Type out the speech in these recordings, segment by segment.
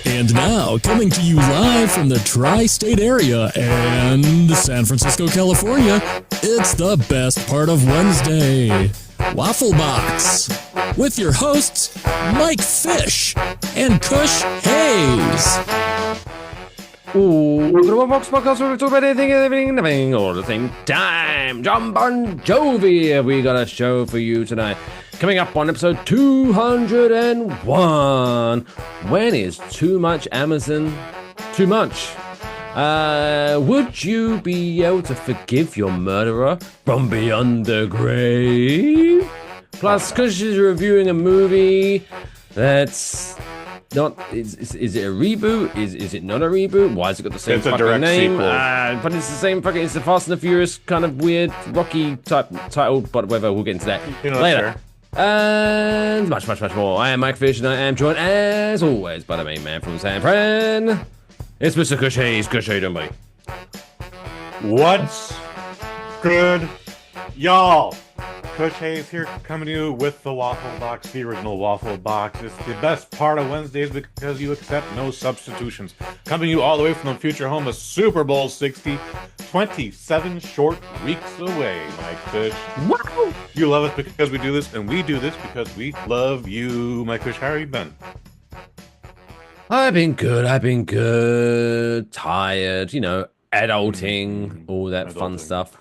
And now, coming to you live from the tri-state area and San Francisco, California, it's the best part of Wednesday, Waffle Box, with your hosts, Mike Fish and Kush Hayes. Ooh, welcome to One Box Podcast where we talk about anything and everything and nothing all at the same time. John Bon Jovi, we got a show for you tonight. Coming up on episode 201. When is too much Amazon too much? Would you be able to forgive your murderer from beyond the grave? Plus, Kush is reviewing a movie that's not. Is it a reboot? Is it not a reboot? Why has it got the same fucking name? But it's the same fucking. It's the Fast and the Furious kind of weird Rocky type title. But whatever, we'll get into that later. Sure. And much more. I am Mike Fish, and I am joined, as always, by the main man from San Fran. It's Mr. Kush Hayes. Kush, how you doing, buddy? What's good, y'all? Kush Hayes here, coming to you with the Waffle Box, the original Waffle Box. It's the best part of Wednesdays because you accept no substitutions. Coming to you all the way from the future home of Super Bowl 60, 27 short weeks away, Mike Fish. Wow! You love us because we do this, and we do this because we love you, Mike Fish. How have you been? I've been good. Tired, adulting, all that fun stuff.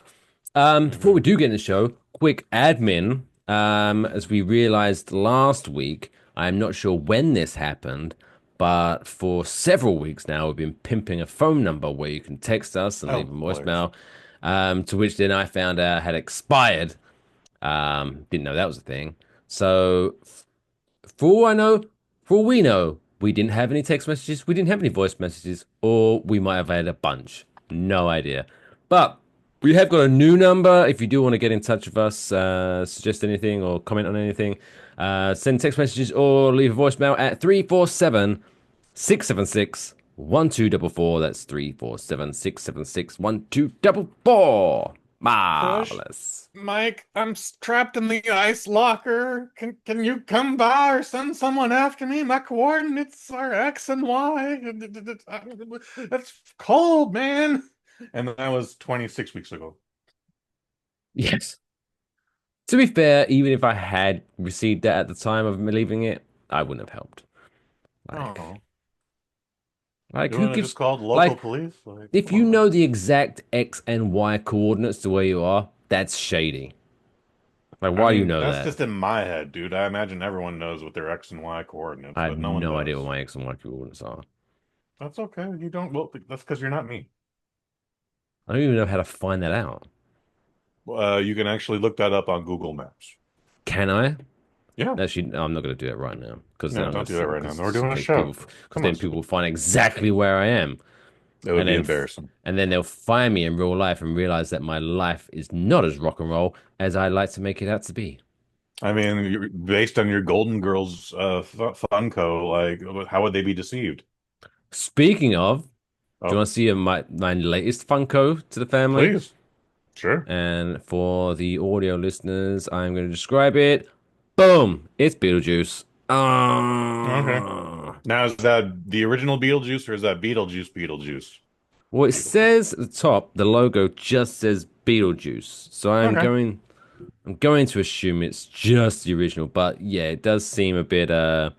Before we do get in the show, quick admin. As we realized last week, I'm not sure when this happened, but for several weeks now, we've been pimping a phone number where you can text us and leave a voicemail, to which then I found out had expired. Didn't know that was a thing. So, for all we know, we didn't have any text messages, we didn't have any voice messages, or we might have had a bunch. No idea. But we have got a new number. If you do want to get in touch with us, suggest anything or comment on anything, send text messages or leave a voicemail at 347-676-1244. That's 347-676-1244. Marvelous. Mike, I'm trapped in the ice locker. Can you come by or send someone after me? My coordinates are X and Y. That's cold, man. And that was 26 weeks ago. Yes. To be fair, even if I had received that at the time of me leaving it, I wouldn't have helped. Who gives just called local police? If you know the exact X and Y coordinates to where you are, that's shady. Why do you know that? That's just in my head, dude. I imagine everyone knows what their X and Y coordinates. I have but no one no knows. idea what my X and Y coordinates are. That's okay. You don't. Well, that's because you're not me. I don't even know how to find that out. You can actually look that up on Google Maps. Can I? Yeah. Actually, no, I'm not going to do that right now. Don't do that right now. We're doing a show. Because then people will find exactly where I am. It would be embarrassing. And then they'll find me in real life and realize that my life is not as rock and roll as I like to make it out to be. I mean, based on your Golden Girls Funko, how would they be deceived? Speaking of, do you want to see my latest Funko to the family? Please. Sure. And for the audio listeners, I'm going to describe it. Boom! It's Beetlejuice. Okay. Now, is that the original Beetlejuice or is that Beetlejuice? Well, it says at the top, the logo just says Beetlejuice. So I'm going to assume it's just the original, but yeah, it does seem a bit oh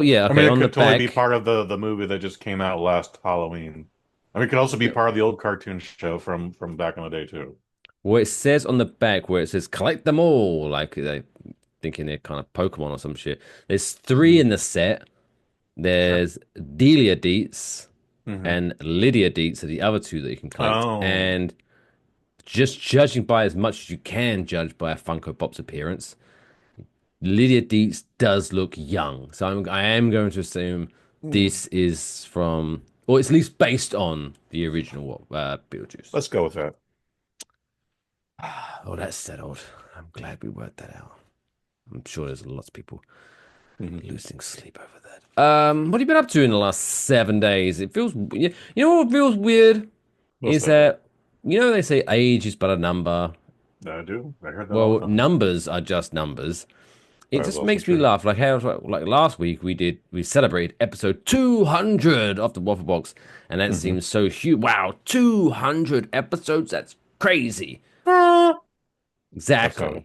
yeah, okay, I mean, on it could the totally back. be part of the movie that just came out last Halloween. I mean, it could also be part of the old cartoon show from back in the day too. Well, it says on the back where it says collect them all, like they thinking they're kind of Pokemon or some shit. There's 3 in the set. There's Delia Deets and Lydia Deets are the other 2 that you can collect. Oh. And just judging by as much as you can judge by a Funko Pop's appearance, Lydia Deets does look young. So I am going to assume this is from, or it's at least based on the original Beetlejuice. Let's go with that. Oh, that's settled. I'm glad we worked that out. I'm sure there's lots of people losing sleep over that. What have you been up to in the last 7 days? It feels, you know what feels weird? What's that? They say age is but a number. I do. I heard that all Well, the time. numbers are just numbers. It That is just also makes me true. laugh. Like how like last week we celebrated episode 200 of the Waffle Box, and that Hmm. seems so huge. Wow, 200 episodes. That's crazy. That's how Exactly.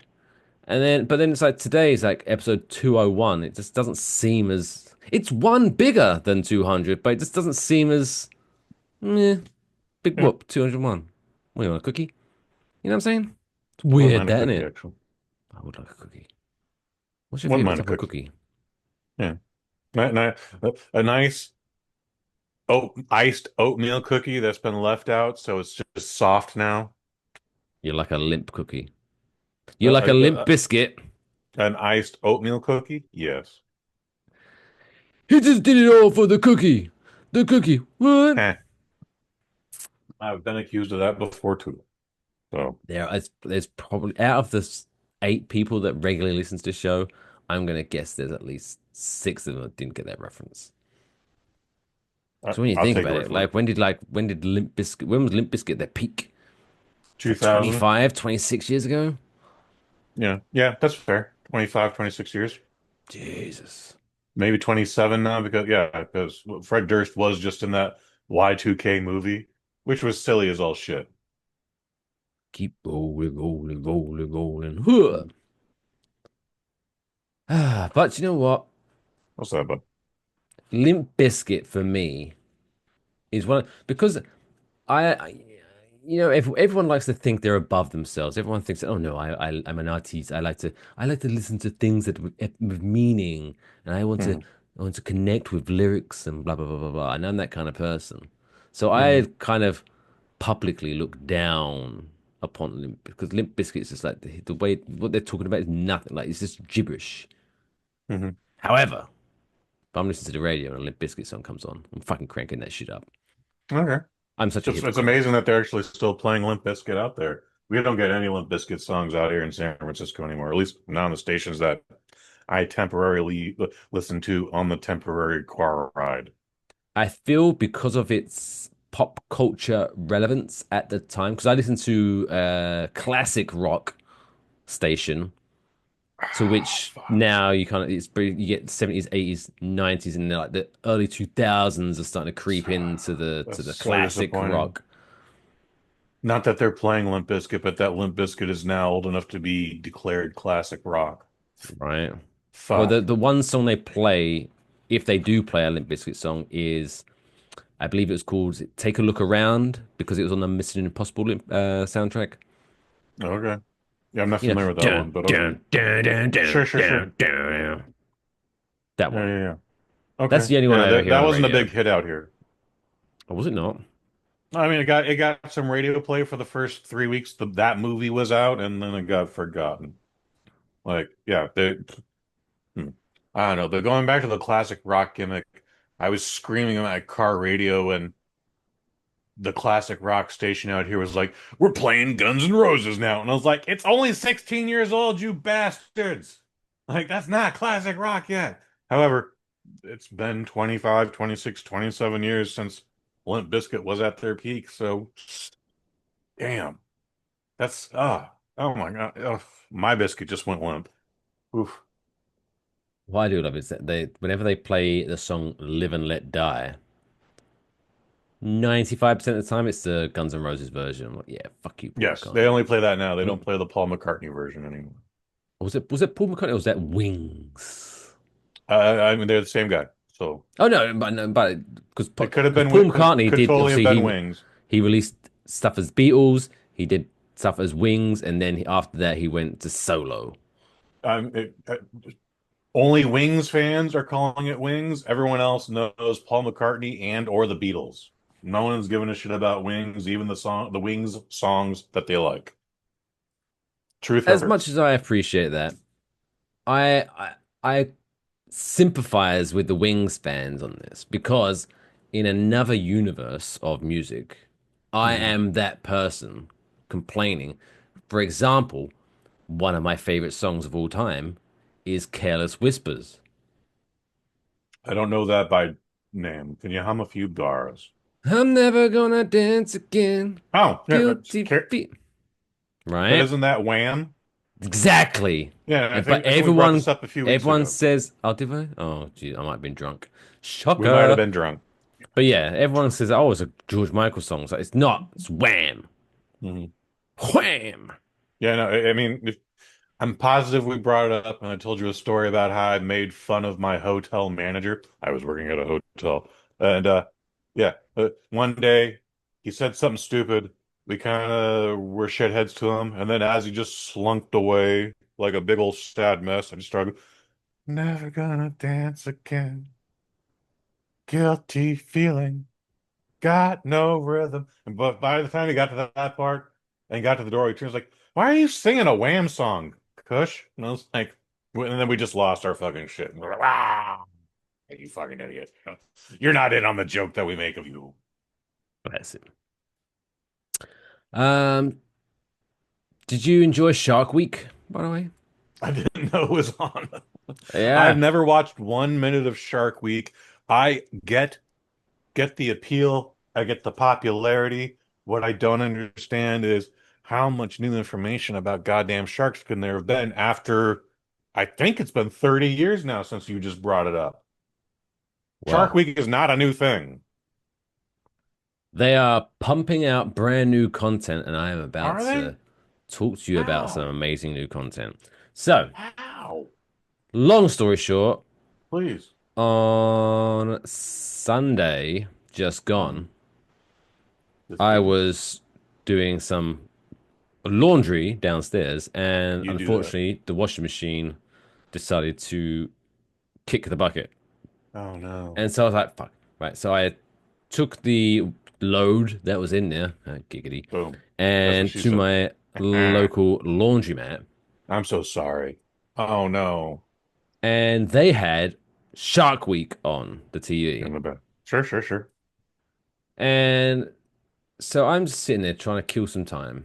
And then, but then it's like today is like episode 201. It just doesn't seem as it's one bigger than 200, but it just doesn't seem as big yeah. whoop 201. What do you want, a cookie? You know what I'm saying? It's Wouldn't weird, mind a that, isn't cookie it? actually. I would like a cookie. What's your Wouldn't favorite mind a type of cookie. cookie? Yeah. A nice iced oatmeal cookie that's been left out, so it's just soft now. You like a limp cookie. Uh, You like a uh, limp uh, biscuit. an iced oatmeal cookie? Yes. He just did it all for the cookie. The cookie. What? Eh. I've been accused of that before too. So There's probably out of the eight people that regularly listens to the show, I'm gonna guess there's at least six of them that didn't get that reference. So when you I'll think take your about word it, for it. when did Limp Bizkit when was Limp Bizkit their peak? It's like 2000? 26 years ago. Yeah. Yeah, that's fair. 25, 26 years. Jesus. Maybe 27 now because Fred Durst was just in that Y2K movie, which was silly as all shit. Keep rolling, rolling, rolling, rolling. Huh. Hmm. But you know what? What's that about? Limp Bizkit for me is one because I everyone likes to think they're above themselves. Everyone thinks, oh no, I'm an artist. I like to listen to things that with meaning, and Hmm. I want to connect with lyrics and blah blah blah blah blah. And I'm that kind of person. So Hmm. I kind of publicly look down upon Limp because Limp Bizkit is just like the way what they're talking about is nothing. Like it's just gibberish. Hmm. However, if I'm listening to the radio and a Limp Bizkit song comes on, I'm fucking cranking that shit up. Okay. I'm such a It's hypocrite. amazing that they're actually still playing Limp Bizkit out there. We don't get any Limp Bizkit songs out here in San Francisco anymore, at least not on the stations that I temporarily listen to on the temporary car ride. I feel because of its pop culture relevance at the time, because I listened to classic rock station, to Ah, which fuck. now you get 70s, 80s, 90s, and then like the early 2000s are starting to creep into That's the so classic disappointing. rock, Not that they're playing Limp Bizkit, but that Limp Bizkit is now old enough to be declared classic rock. right? Well, Fuck. the one song they play, if they do play a Limp Bizkit song, is I believe it was called "Take a Look Around" because it was on the Mission Impossible soundtrack. Okay. Yeah, I'm not You know, familiar with that dun one, but okay. dun dun dun Sure, dun sure, sure. dun dun. That Yeah, one. yeah, yeah. That's Okay. the only one Yeah, I ever hear that on the wasn't a radio. big hit out here. Or was it not? I mean, it got some radio play for the first 3 weeks that movie was out, and then it got forgotten. Like, yeah, hmm. I don't know. They're going back to the classic rock gimmick. I was screaming at my car radio, and the classic rock station out here was like, "We're playing Guns N' Roses now," and I was like, "It's only 16 years old, you bastards!" Like, that's not classic rock yet. However, it's been 25, 26, 27 years since Limp Bizkit was at their peak, so damn. That's oh my God. Ugh, my biscuit just went limp. Oof. What I do love is that whenever they play the song "Live and Let Die," 95% of the time it's the Guns N' Roses version. I'm like, yeah, fuck you, Paul Yes, they McCartney. only play that now. They don't Mm. play the Paul McCartney version anymore. Was it Paul McCartney or was that Wings? I mean, they're the same guy, so Oh no, but because it could have because been Paul could McCartney could did totally have obviously been Wings. he released stuff as Beatles, he did stuff as Wings, and then after that he went to solo. Um, it, uh, Only Wings fans are calling it Wings. Everyone else knows Paul McCartney and or the Beatles. No one's giving a shit about Wings, even the Wings songs that they like. Truth As much hurts. as I appreciate that, I sympathize with the Wings fans on this because in another universe of music, I Mhm. am that person complaining. For example, one of my favorite songs of all time is Careless Whispers. I don't know that by name. Can you hum a few bars? I'm never gonna dance again. Oh, yeah, Guilty feet. but Right? isn't that Wham? Exactly. Yeah, But I think we brought everyone, this up a few weeks everyone ago. says, "Oh, did I? Oh, gee, I might have been drunk." We might have Shocker. been drunk. But yeah, everyone says, "Oh, it's a George Michael song." It's like, it's not. It's Wham, Mhm. Wham. Yeah, no, I mean, I'm positive we brought it up, and I told you a story about how I made fun of my hotel manager. I was working at a hotel, and yeah, one day he said something stupid. We kind of were shitheads to him, and then as he just slunked away like a big old sad mess, I just started, never gonna dance again. Guilty feeling, got no rhythm. But by the time he got to that part and got to the door, he turns like, "Why are you singing a Wham song, Kush?" And I was like, and then we just lost our fucking shit. And we're like, "Ah, you fucking idiot! You're not in on the joke that we make of you." Bless it. Um, did you enjoy Shark Week, by the way? I didn't know it was on. I've Yeah. never watched 1 minute of Shark Week. I get the appeal. I get the popularity. What I don't understand is how much new information about goddamn sharks can there have been after I think it's been 30 years now since you just brought it up. Shark Well, Week is not a new thing. they are pumping out brand new content, and I am about Are they? to talk to you about some How? amazing new content. So, How? long story short, Please. on Sunday, just Oh, gone, this I dude. was doing some laundry downstairs, and You do that. unfortunately, the washing machine decided to kick the bucket. Oh no. And so I was like, fuck. Right. So I took the load that was in there, giggity, Boom. That's what and she to said. my local laundromat, I'm so sorry. Oh no. and they had Shark Week on the TV. In the bed. Sure, sure, sure. And so I'm just sitting there trying to kill some time.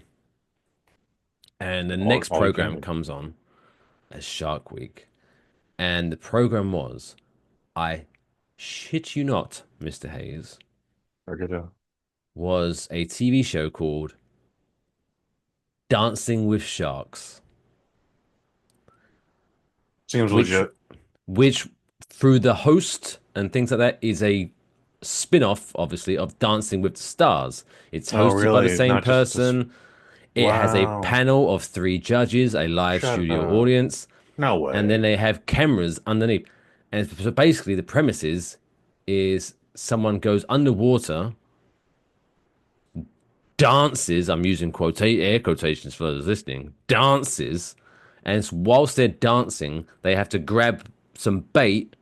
And the next All you program can. comes on as Shark Week. And the program was, I shit you not, Mr. Hayes, Figure it out. was a TV show called Dancing with Sharks, Seems which legit. which through the host and things like that is a spin-off, obviously, of Dancing with the Stars. It's Oh, hosted by the really? same Not just this. person. It has a Wow. panel of three judges, a live Shut studio up. audience, No and then way. they have cameras underneath. And so basically, the premise is someone goes underwater, dances. I'm using air quotations for those listening. Dances, and whilst they're dancing, they have to grab some bait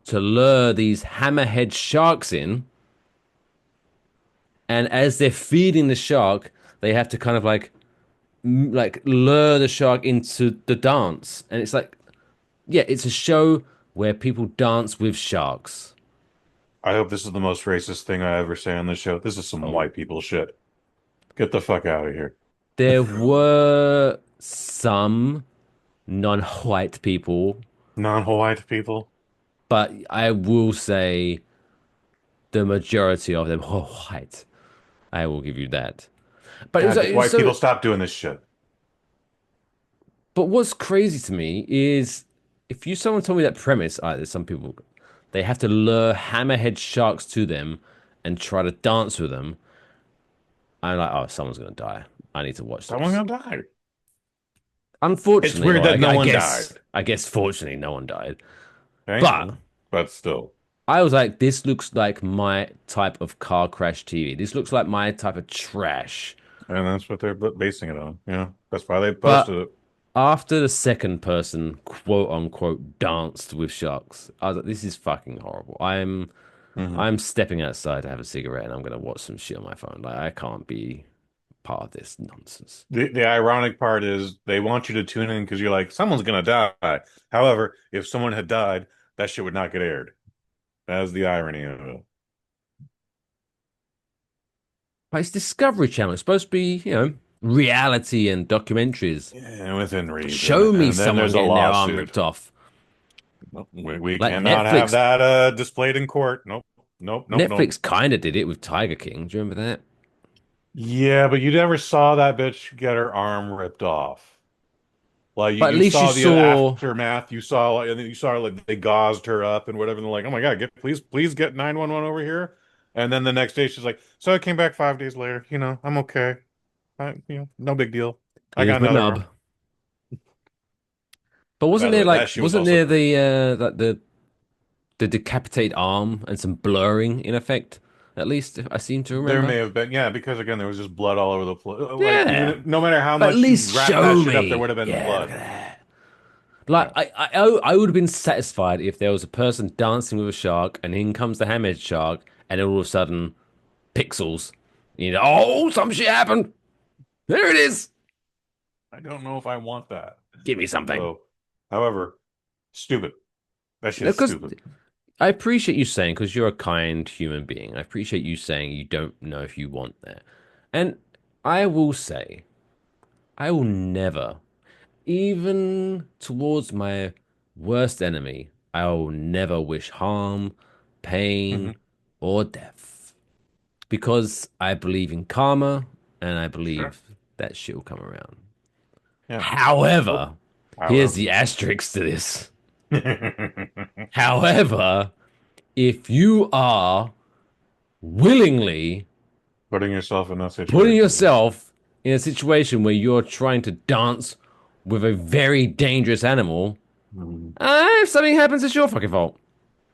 to lure these hammerhead sharks in. And as they're feeding the shark, they have to kind of like lure the shark into the dance. And it's like, yeah, it's a show where people dance with sharks. I hope this is the most racist thing I ever say on this show. This is some Oh, white people shit. Get the fuck out of here. there were some non-white people, Non-white people. but I will say the majority of them were white. I will give you that. But God, white so people stop doing this shit. but what's crazy to me is if you someone told me that premise, there's some people they have to lure hammerhead sharks to them and try to dance with them. I'm like, oh, someone's gonna die. I need to watch Someone this. gonna die. It's Unfortunately, weird or that no one died. I guess fortunately, no one died. Okay? But Well, but still. I was like, this looks like my type of car crash TV. This looks like my type of trash. And that's what they're basing it on. Yeah. That's why they But posted it. after the second person, quote unquote, danced with sharks, I was like, this is fucking horrible. Hmm. I'm stepping outside to have a cigarette and I'm gonna watch some shit on my phone. Like I can't be part of this nonsense. The ironic part is they want you to tune in because you're like, someone's gonna die. However, if someone had died, that shit would not get aired. That's the irony of it. But it's Discovery Channel. It's supposed to be, reality and documentaries. Yeah, within reason. Show me And then someone there's a getting their arm lawsuit. ripped off. Nope, we Like cannot have Netflix. that displayed in court. Nope, nope, nope, nope. Netflix kind of did it with Tiger King. Do you remember that? Yeah, but you never saw that bitch get her arm ripped off. Like But at you least you saw the saw, aftermath. You saw like, and then you saw like they gauzed her up and whatever. And they're like, "Oh my God, please get 911 over here." And then the next day she's like, "So I came back 5 days later. I'm okay. No big deal. I here's got my another arm." nub. But By the way, that shit was wasn't also there great. the decapitated arm and some blurring in effect? At least I seem to There remember. may have been, yeah, because again, there was just blood all over the place. Like Yeah. even no matter how But at much you least wrap that show shit up, there would me. have been Yeah, look blood. at that. Yeah. Like I would have been satisfied if there was a person dancing with a shark and in comes the hammerhead shark and all of a sudden pixels. Oh, some shit happened. There it is. I don't know if I want that. Give me something. So, however, stupid. That shit is Because stupid. I appreciate you saying, because you're a kind human being, I appreciate you saying you don't know if you want that. And I will say, I will never, even towards my worst enemy, I will never wish harm, Hmm. pain, or death. Because I believe in karma and I Sure. believe that shit will come around. Yeah. Well, However, here's however. the asterisk to this. However, if you are willingly Putting yourself in that putting situation, yes. yourself in a situation where you're trying to dance with a very dangerous animal, Mhm. if something happens, it's your fucking fault.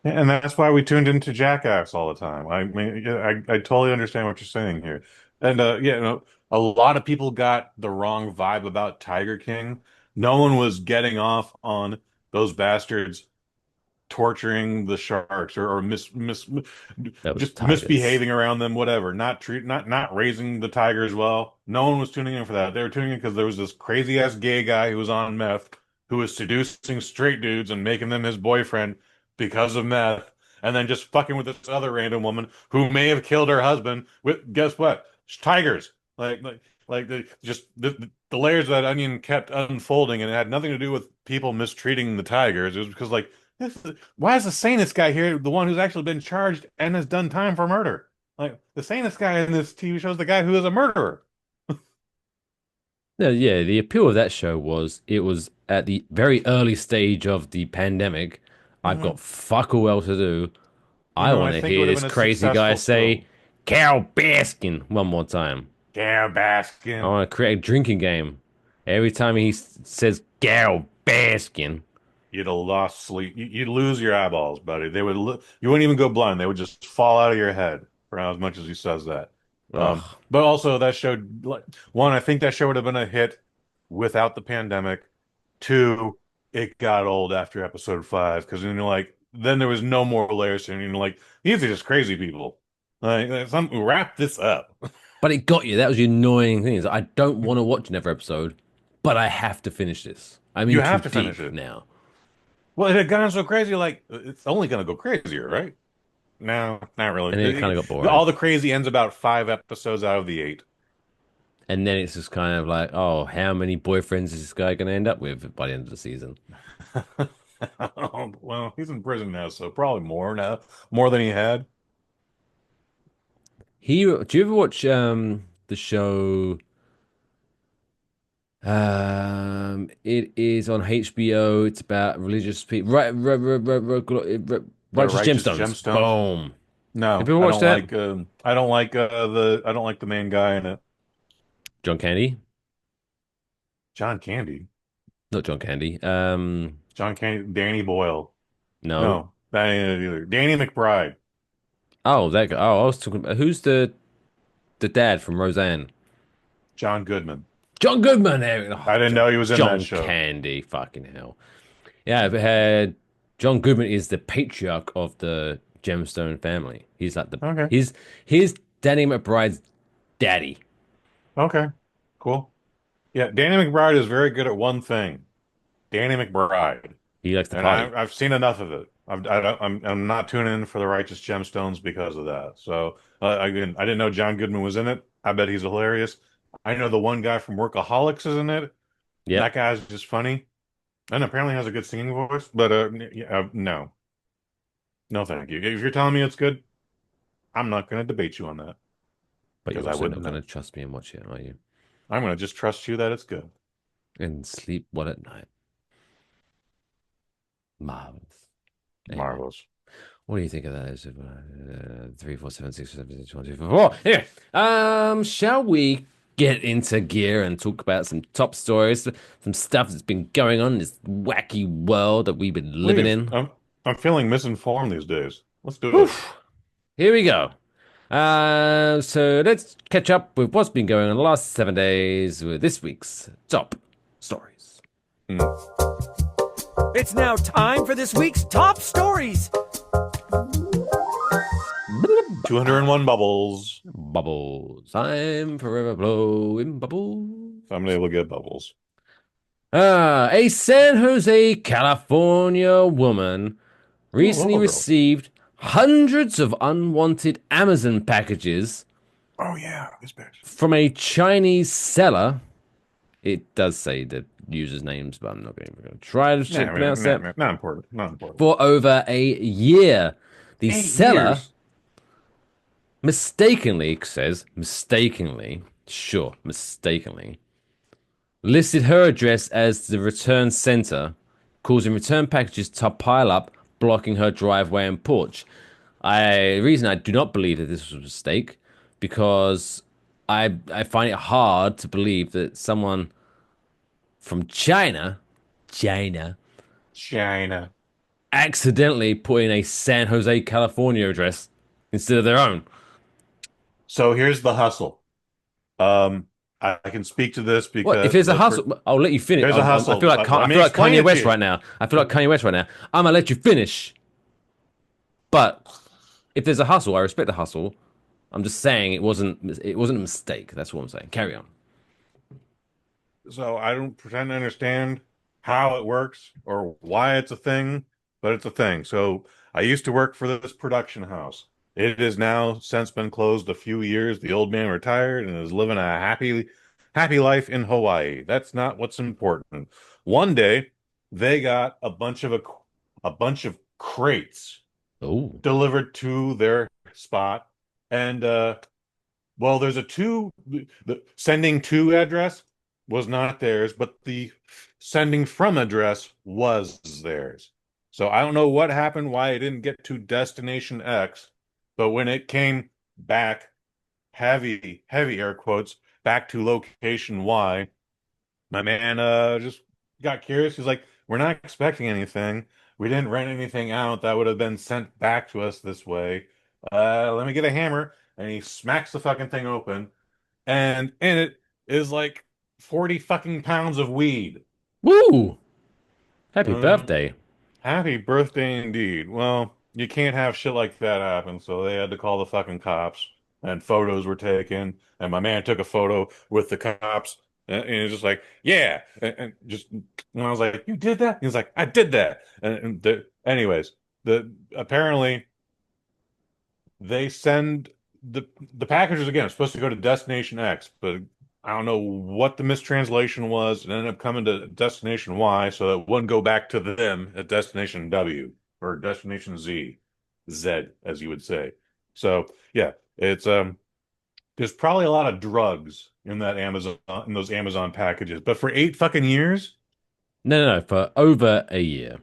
And that's why we tuned into Jackass all the time. I mean, yeah, I totally understand what you're saying here. And yeah, a lot of people got the wrong vibe about Tiger King. No one was getting off on those bastards torturing the sharks or Those just tigers. misbehaving around them, whatever. Not raising the tigers well. No one was tuning in for that. They were tuning in because there was this crazy ass gay guy who was on meth who was seducing straight dudes and making them his boyfriend because of meth, and then just fucking with this other random woman who may have killed her husband with guess what? Tigers. Like the layers of that onion kept unfolding, and it had nothing to do with people mistreating the tigers. It was because like why is the sanest guy here the one who's actually been charged and has done time for murder? Like the sanest guy in this TV show is the guy who is a murderer. No, yeah, the appeal of that show was it was at the very early stage of the pandemic. I've Hmm. got fuck all else to do. I want I to think it hear would have this been a crazy guy successful say still. Carol Baskin one more time. Gare I Baskin. want to create a drinking game. Every time he says Carol Baskin, You'd have lost sleep. You'd lose your eyeballs, buddy. You wouldn't even go blind. They would just fall out of your head for as much as he says that. ugh. But also that show, like, one, I think that show would have been a hit without the pandemic. Two, it got old after episode five because then there was no more layers, and like these are just crazy people. Some wrap this up. But it got you. That was the annoying thing. Is I don't want to watch another episode, but I have to finish this. I'm You in too have to finish deep it. now. Well, it had gone so crazy, like it's only gonna go crazier, right? No, not And then it kind really. of got boring. All the crazy ends about five episodes out of the eight. And then it's just kind of like, oh, how many boyfriends is this guy going to end up with by the end of the season? Well, he's in prison now, so probably more now, more than he had. Do you ever watch the show? It is on HBO. It's about religious people. The Righteous Righteous Gemstones. Gemstones. Boom. Have No, you ever watched that? I don't like the main guy in it. John Candy? John Candy. Not John Candy. John Candy. Danny Boyle. No. No, that ain't it either. Danny McBride. Oh, that guy. Oh, I was talking about who's the dad from Roseanne? John Goodman. John Goodman. Oh, I didn't know he was in that John show. Candy. Fucking hell. Yeah, but John Goodman is the patriarch of the Gemstone family. He's like Okay. he's Danny McBride's daddy. Okay. Cool. Yeah, Danny McBride is very good at one thing. Danny McBride. He likes to And party. I've seen enough of it. I'm not tuning in for the Righteous Gemstones because of that. So again, I didn't know John Goodman was in it. I bet he's hilarious. I know the one guy from Workaholics is in it. That Yep. guy's just funny, and apparently has a good singing voice. But no, no, thank you. If you're telling me it's good, I'm not going to debate you on that But because you're I also wouldn't not going know. to trust me and watch it, are you? I'm going to just trust you that it's good. and sleep well at night. Marvelous. Anyway, Marvelous. what do you think of that? 3, 4, 7, 6, 7, 6, 1, 2, 3, 4. Anyway, shall we get into gear and talk about some top stories, some stuff that's been going on in this wacky world that we've been living Please. in? I'm feeling misinformed these days. Let's do Whew. it. Here we go. So let's catch up with what's been going on the last 7 days with this week's top stories. Hmm. It's now time for this week's top stories. 201 bubbles. Bubbles. I'm forever blowing bubbles. Someday we'll get bubbles. A San Jose, California woman Ooh, recently bubble girl. received hundreds of unwanted Amazon packages Oh yeah, this bitch. from a Chinese seller. It does say the users' names, but I'm not going to try to pronounce that. Not important. Not important. For over a year. The 8 seller years. mistakenly listed her address as the return center, causing return packages to pile up, blocking her driveway and porch. The reason I do not believe that this was a mistake, because I find it hard to believe that someone from China, China. accidentally put in a San Jose, California address instead of their own. So here's the hustle. I can speak to this because What if there's a hustle? I'll let you finish. There's a hustle. I feel like Let me explain Kanye it to West you. right now. I feel like Kanye West right now. I'm gonna let you finish. But if there's a hustle, I respect the hustle. I'm just saying it wasn't a mistake. That's what I'm saying. Carry on. So I don't pretend to understand how it works or why it's a thing, but it's a thing. So I used to work for this production house. It has now since been closed a few years. The old man retired and is living a happy life in Hawaii. That's not what's important. One day, they got a bunch of crates Oh, delivered to their spot, and well, there's a two the sending to address was not theirs, but the sending from address was theirs. So I don't know what happened, why it didn't get to destination X, but when it came back, heavy air quotes, back to location Y, my man just got curious. He's like, "We're not expecting anything. We didn't rent anything out that would have been sent back to us this way. Let me get a hammer." And he smacks the fucking thing open, and in it is like 40 fucking pounds of weed. woo! Happy Uh, birthday. Happy birthday indeed. Well, you can't have shit like that happen, so they had to call the fucking cops, and photos were taken, and my man took a photo with the cops, and he was just like, yeah, and I was like, you did that? He was like, I did that. Anyways, the apparently they send the packages again. It's supposed to go to Destination X, but I don't know what the mistranslation was. It ended up coming to Destination Y, so it wouldn't go back to them at Destination W or Destination Z, as you would say. So yeah, it's there's probably a lot of drugs in that Amazon in those Amazon packages, but for 8 fucking years, No, for over a year.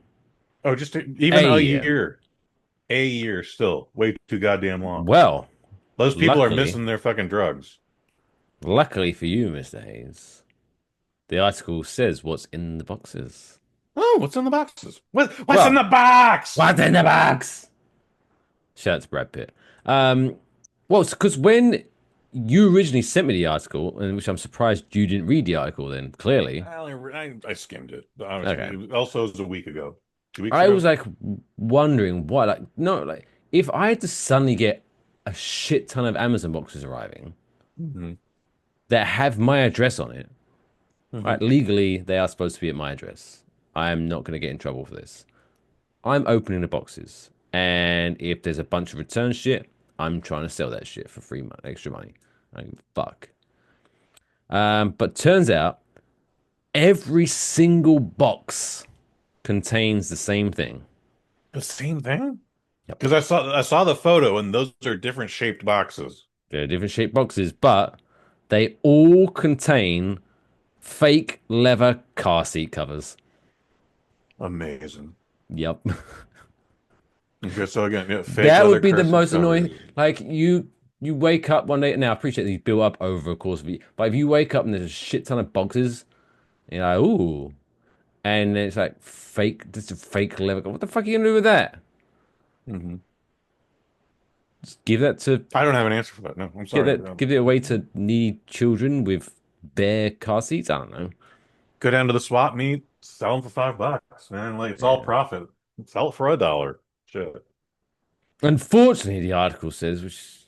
oh, even A a year. year, a year still way too goddamn long. Well, Those people are luckily, missing their fucking drugs. luckily for you, Mr. Hayes, the article says what's in the boxes. Oh, what's in the boxes? What's Well, in the box? What's in the box? Shout out to Brad Pitt. Well, because when you originally sent me the article, and which I'm surprised you didn't read the article, then clearly, I skimmed it. okay. Also, it was a week ago. 2 weeks I ago. was like wondering why, like, no, like, if I had to suddenly get a shit ton of Amazon boxes arriving Mhm. that have my address on it, Mhm. right? Legally, they are supposed to be at my address. I am not going to get in trouble for this. I'm opening the boxes, and if there's a bunch of return shit, I'm trying to sell that shit for free money, extra money. I don't give a fuck. But turns out every single box contains the same thing. The same thing? Yep. Because I saw the photo, and those are different shaped boxes. They're different shaped boxes, but they all contain fake leather car seat covers. Amazing. Yep. Okay, so again, yeah, fake That leather would be the cursive most covers. annoying. Like you wake up one day. Now I appreciate these build up over a course of it, but if you wake up and there's a shit ton of boxes, you're like, ooh, and it's like fake, just a fake leather. What the fuck are you gonna do with that? Hmm. Just give that to I don't have an answer for that. No, I'm get sorry. that, give it away to needy children with bare car seats. I don't know. Go down to the swap meet, sell them for $5, man. Like it's all Yeah. profit. Sell it for $1. Shit. Unfortunately, the article says, which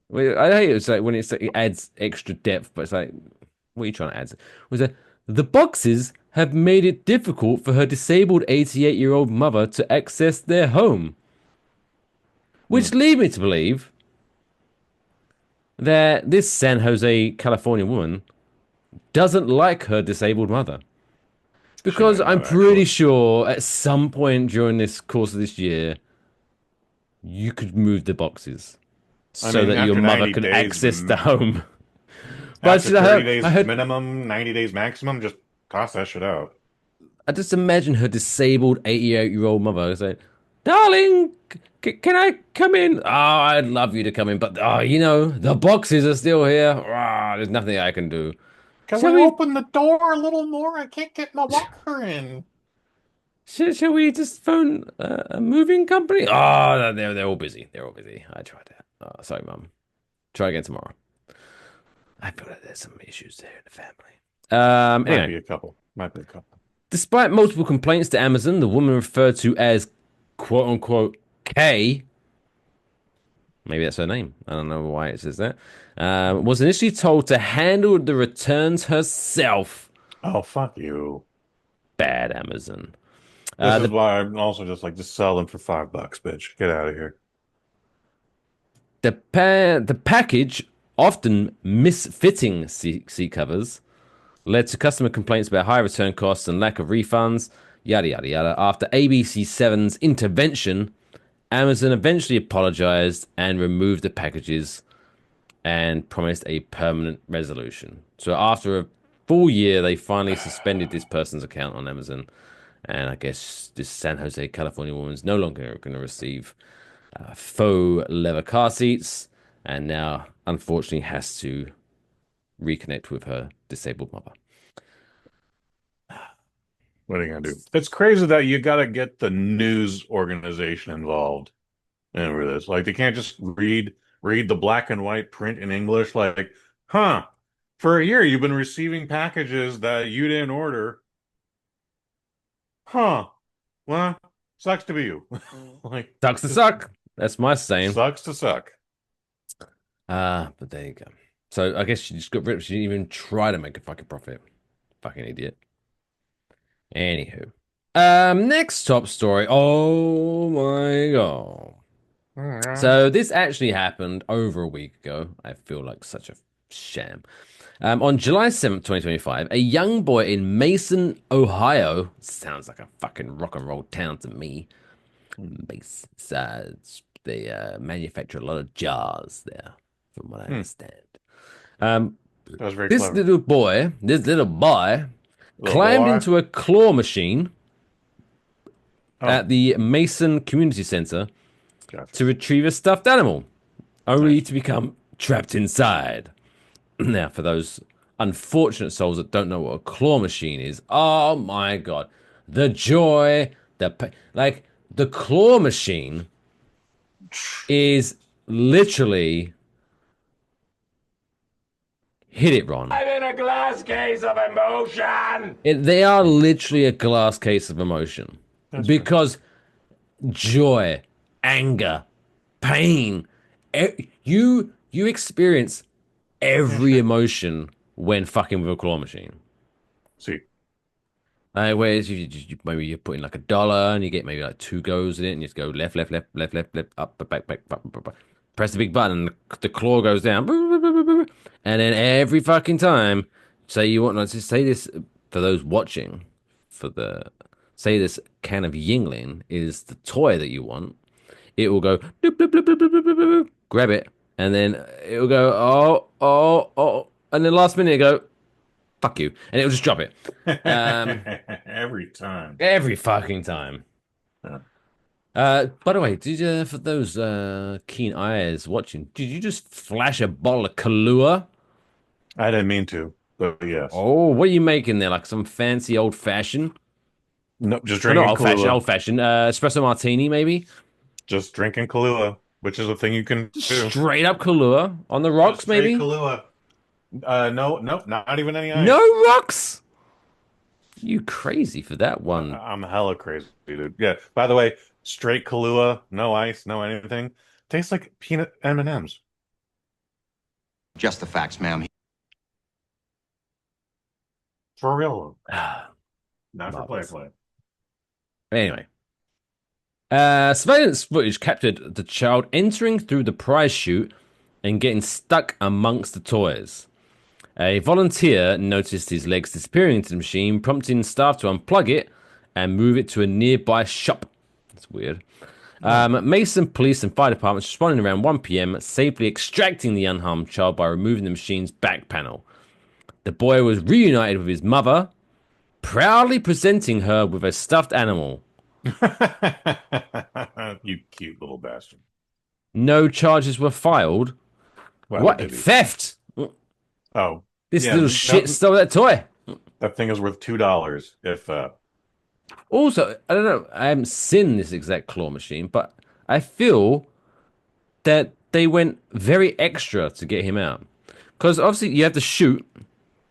well, I hate it. It's like when it adds extra depth, but it's like, what are you trying to add? Was that the boxes have made it difficult for her disabled 88-year-old mother to access their home, Hmm. which lead me to believe that this San Jose, California woman doesn't like her disabled mother. She Because might I'm not pretty actually. sure at some point during this course of this year, you could move the boxes I so mean, that your after mother 90 can days, access the home. But after 30 I days heard minimum, 90 days maximum, just toss that shit out. I just imagine her disabled 88-year-old mother saying, "Darling, can I come in? Oh, I'd love you to come in, but the boxes are still here. Ah, there's nothing I can do. Can Shall we we? open the door a little more? I can't get my walker in. Shall we just phone a moving company? Oh, no, they're all busy. They're all busy. I tried that. Oh, sorry, mum. Try again tomorrow. I feel like there's some issues there in the family. Might Anyway, be a couple. Might be a couple. despite multiple complaints to Amazon, the woman referred to as quote unquote K, maybe that's her name. I don't know why it says that. Was initially told to handle the returns herself. Oh, fuck you. Bad Amazon. This is The why I'm also just sell them for $5, bitch. Get out of here. the package, often misfitting seat covers, led to customer complaints about high return costs and lack of refunds. Yada yada yada. After ABC7's intervention, Amazon eventually apologized and removed the packages and promised a permanent resolution. So after a full year, they finally suspended this person's account on Amazon. And I guess this San Jose, California woman's no longer going to receive faux leather car seats, and now unfortunately has to reconnect with her disabled mother. What are you gonna do? It's crazy that you gotta get the news organization involved in this. Like they can't just read the black and white print in English. Like, huh? For a year, you've been receiving packages that you didn't order. Huh? Well, sucks to be you. Like, Sucks to just suck. That's my saying. sucks to suck. But there you go. So I guess she just got rid of. She didn't even try to make a fucking profit. Fucking idiot. Anywho, next top story. Oh my god. So this actually happened over a week ago. I feel like such a sham. On July 7th, 2025, a young boy in Mason, Ohio, sounds like a fucking rock and roll town to me. Mason, they manufacture a lot of jars there, from what I understand. Um, That was very clever. this little boy Little climbed boy. into a claw machine Oh, at the Mason Community Center gotcha. to retrieve a stuffed animal, only Nice. to become trapped inside. Now, for those unfortunate souls that don't know what a claw machine is, oh my god, the joy, like the claw machine is literally hit it, Ron. I'm in a glass case of emotion! They are literally a glass case of emotion That's true. because joy, anger, pain, you experience Yeah, every sure. emotion when fucking with a claw machine. See, Whereas maybe you're putting like $1 and you get maybe like two goes in it and you just go left, left, left, left, left, left, up, back. Press the big button and the claw goes down. And then every fucking time, say you want, let's just say this for those watching, say this can of Yingling is the toy that you want, it will go, grab it, and then it will go, oh, oh, oh. And then last minute it go, fuck you, and it'll just drop it. Um, Every time. every fucking time. Yeah. By the way, did you, for those keen eyes watching, did you just flash a bottle of Kahlua? I didn't mean to, but yes. Oh, what are you making there? Like some fancy old fashioned? No, just Well, not drinking old fashioned, Kahlua. old fashioned. Espresso martini, maybe? Just drinking Kahlua, which is a thing you can Just do. straight up Kahlua on the Just rocks, straight maybe? Kahlua. No, nope, not even any No ice. rocks? You crazy for that one. I'm hella crazy, dude. Yeah. By the way, straight Kahlua, no ice, no anything. Tastes like peanut M&Ms. Just the facts, ma'am. For real, not for Marvelous. play. Anyway, surveillance footage captured the child entering through the prize chute and getting stuck amongst the toys. A volunteer noticed his legs disappearing into the machine, prompting staff to unplug it and move it to a nearby shop. That's weird. Mason police and fire departments responding around 1 p.m., safely extracting the unharmed child by removing the machine's back panel. The boy was reunited with his mother, proudly presenting her with a stuffed animal. You cute little bastard. No charges were filed. Well, What? did he? Theft! Oh, This yeah, little shit stole that toy. that thing is worth $2 if Also, I don't know, I haven't seen this exact claw machine, but I feel that they went very extra to get him out. Because obviously you have to shoot,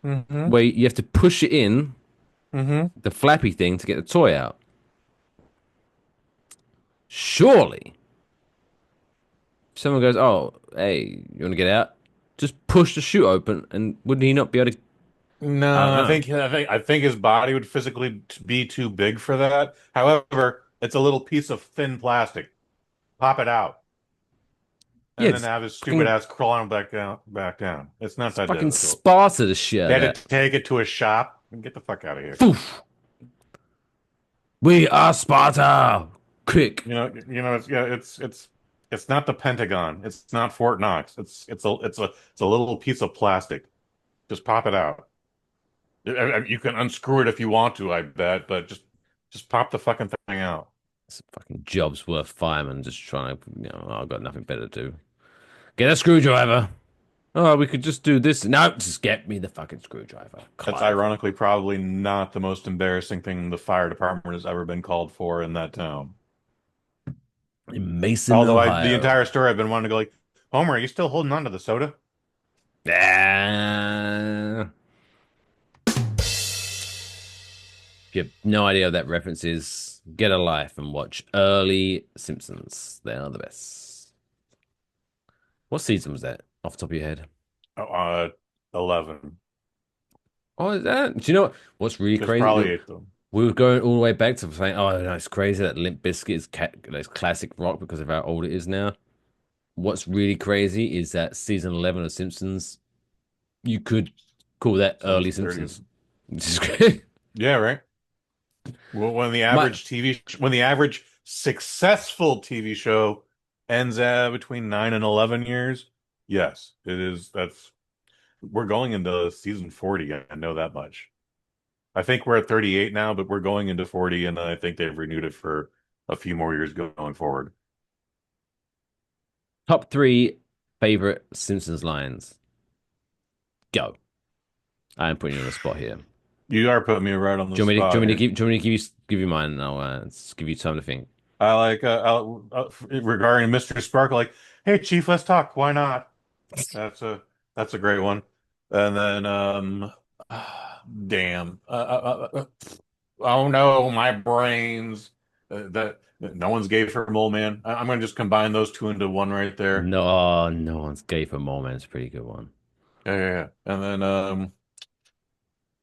where you have to push it in, the flappy thing to get the toy out. Surely, if someone goes, "Oh, hey, you want to get out?" Just push the chute open, and wouldn't he not be able to? No, I don't know. I think his body would physically be too big for that. However, it's a little piece of thin plastic. Pop it out, Yeah, and then it's have his stupid fucking, ass crawling back down, back down. It's not that fucking difficult. Sparta the shit They out of had that. to take it to a shop and get the fuck out of here. Poof. We are Sparta. Quick. It's not the Pentagon. It's not Fort Knox. It's a little piece of plastic. Just pop it out. You can unscrew it if you want to, I bet, but just pop the fucking thing out. It's a fucking job's worth fireman just trying to, I've got nothing better to do. Get a screwdriver. Oh, we could just do this. No, just get me the fucking screwdriver. That's Clive. ironically probably not the most embarrassing thing the fire department has ever been called for in that town. In Mason, Although Ohio. the entire story I've been wanting to go like, Homer, are you still holding on to the soda? Ah. If you have no idea what that reference is, get a life and watch early Simpsons. They are the best. What season was that, off the top of your head? Oh, 11. Oh, is that? Do you know what's really There's crazy? probably 8 of them. We were going all the way back to saying, oh, no, it's crazy that Limp Bizkit is classic rock because of how old it is now. What's really crazy is that season 11 of Simpsons, you could call that early 30s. Simpsons. Which is great. Yeah, right. Well, when the average successful TV show ends between 9 and 11 years, yes, it is. We're going into season 40. I know that much. I think we're at 38 now, but we're going into 40, and I think they've renewed it for a few more years going forward. Top 3 favorite Simpsons lines. Go. I'm putting you on the spot here. You are putting me right on the Do you want me to, spot do you want me here. to give, do you want me to give you mine and I'll give you time to think? I like regarding Mr. Sparkle, like, hey Chief, let's talk. Why not? That's a great one. And then damn, oh no, my brains. That no one's gay for Mole Man. I'm gonna just combine those two into one right there. No, no one's gay for more, man. It's a pretty good one. Yeah. And then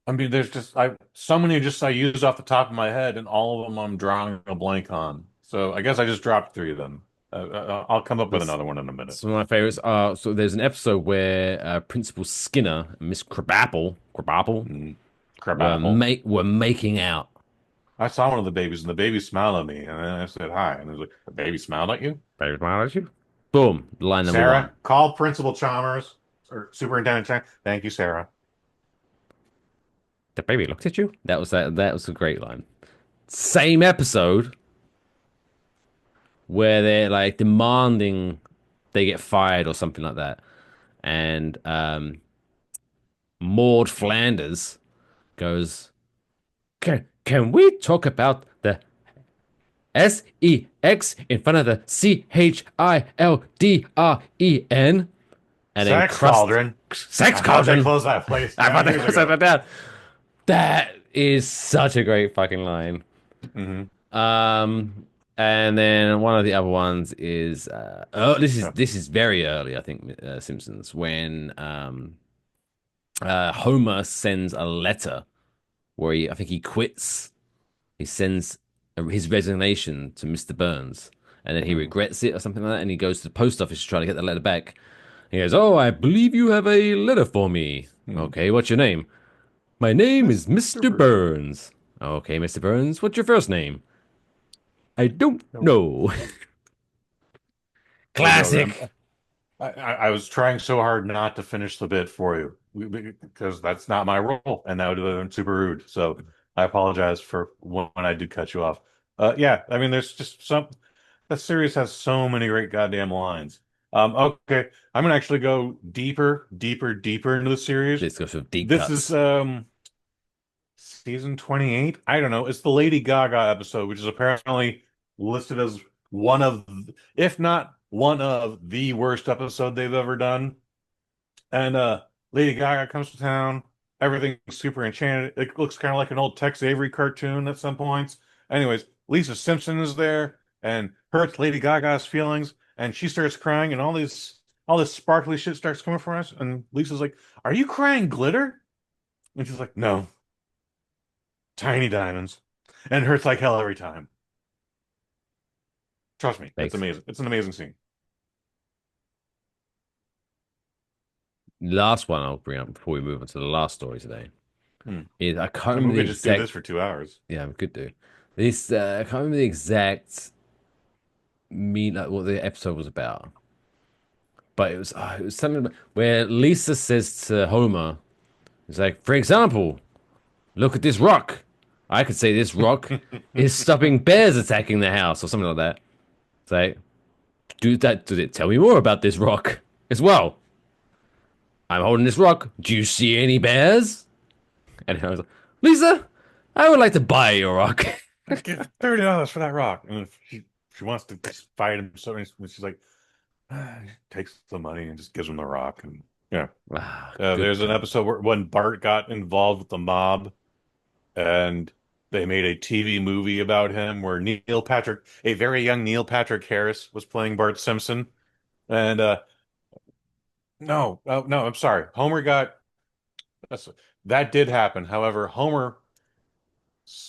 I mean, there's just so many I use off the top of my head, and all of them I'm drawing a blank on. So I guess I just dropped 3 of them. I'll come up with another one in a minute. Some of my favorites are, so there's an episode where Principal Skinner and Miss Krabappel were making out. I saw one of the babies, and the baby smiled at me, and then I said hi, and it was like, the baby smiled at you? Baby smile at you? Boom. Line number Sarah, one. call Principal Chalmers or Superintendent Chalmers. Thank you, Sarah. The baby looked at you. That was a great line. Same episode where they're like demanding they get fired or something like that, and Maud Flanders goes, can we talk about the sex in front of the children? And then Sex cauldron. sex I thought they cauldron. closed that place I 10 thought years they said ago. that down. That is such a great fucking line. Hmm. And then one of the other ones is oh, Yeah. this is very early, I think, Simpsons, when Homer sends a letter where I think he quits. He sends his resignation to Mr. Burns, and then he Mhm. regrets it or something like that, and he goes to the post office to try to get the letter back. He goes, "Oh, I believe you have a letter for me. Hmm. Okay, what's your name? My name is Mr. Mr. Burns. Okay, Mr. Burns, what's your first name? I don't Nope. know." There you go. Classic. I was trying so hard not to finish the bit for you because that's not my role, and that would have been super rude. So I apologize for when I did cut you off. Yeah, I mean, there's just some. That series has so many great goddamn lines. Okay, I'm gonna actually go deeper, deeper, deeper into the series. This goes with deep This is cuts. season 28. I don't know. It's the Lady Gaga episode, which is apparently listed as one of, if not one of the worst episode they've ever done. And Lady Gaga comes to town. Everything's super enchanted. It looks kind of like an old Tex Avery cartoon at some points. Anyways, Lisa Simpson is there and hurts Lady Gaga's feelings, and she starts crying, and all this sparkly shit starts coming from us. And Lisa's like, "Are you crying glitter?" And she's like, "No, tiny diamonds." And it hurts like hell every time. Trust me, it's Thanks. amazing. It's an amazing scene. Last one I'll bring up before we move on to the last story today Hmm. is I can't I mean, remember we the could just do exact. this for 2 hours. Yeah, we could do this. I can't remember the exact like what the episode was about, but it was something where Lisa says to Homer, "It's like, for example, look at this rock. I could say this rock is stopping bears attacking the house or something like that." It's like, do that. Does it tell me more about this rock as well? I'm holding this rock. Do you see any bears? And I was like, Lisa, I would like to buy your rock. I'd give $30 for that rock. And if she wants to fight him, so she's like, takes the money and just gives him the rock. And yeah, Ah, good there's an time. episode where when Bart got involved with the mob, and they made a TV movie about him where a very young Neil Patrick Harris, was playing Bart Simpson. And no, no, I'm sorry, that's, that did happen. However, Homer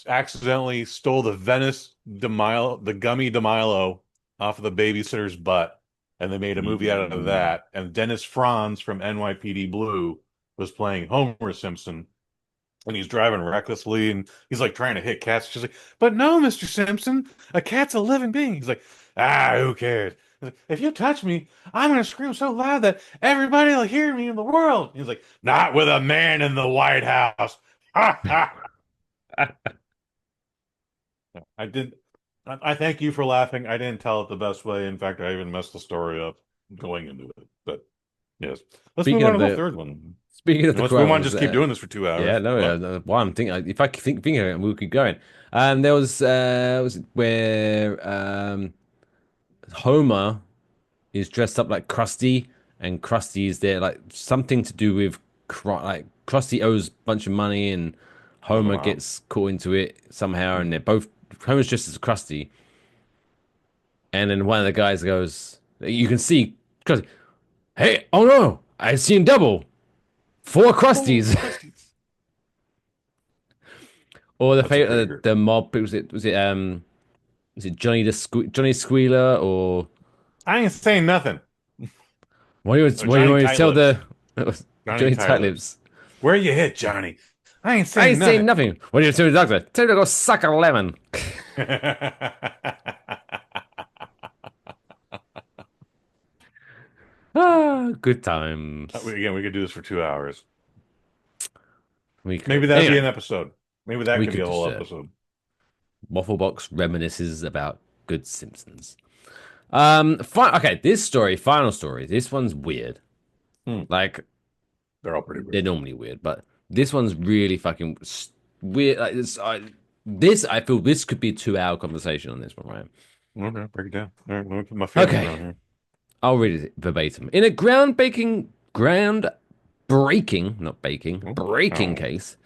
accidentally stole the gummy DeMilo off of the babysitter's butt, and they made a movie out of Mm. that. And Dennis Franz from NYPD Blue was playing Homer Simpson, and he's driving recklessly, and he's like trying to hit cats. She's like, "But no, Mr. Simpson, a cat's a living being." He's like, who cares? He's like, "If you touch me, I'm gonna scream so loud that everybody will hear me in the world." He's like, "Not with a man in the White House." Ha ha. I did. I thank you for laughing. I didn't tell it the best way. In fact, I even messed the story up going into it. But yes, let's move Speaking on of to the the third one. speaking of the Unless we want to crows, just keep doing this for 2 hours. yeah, no, What? well, I'm thinking if I think of it, we'll keep going. There was where Homer is dressed up like Krusty, and Krusty is there like something to do with like Krusty owes a bunch of money, and To the Homer mob. gets caught into it somehow, and Mhm. they're both Homer's dressed as Krusty, and then one of the guys goes, you can see Krusty, hey, oh no, I've seen double, four Oh, Krusties, Krusty. or That's a pretty great. the mob was it Johnny Squealer or I ain't saying nothing. Oh, what do you Johnny want me to Tight tell Lips. the Johnny Johnny Tight Lips. Tightlip? Where you hit, Johnny? I ain't I saying ain't saying nothing. nothing. What do you do to the doctor? Tell him to go suck a lemon. Ah, good times. Again, we could do this for 2 hours. Maybe that'd be Anyway, an episode. Maybe that we could be could a just whole episode. Waffle Box reminisces about good Simpsons. Okay, this story, final story. This one's weird. Hmm. Like They're all pretty they're weird. normally weird, but this one's really fucking weird. Like this, I feel this could be a 2 hour conversation on this one, right? Okay, break it down. All right, let me put my feelings Okay, down here. I'll read it verbatim. In a not baking, Oh, breaking oh. case,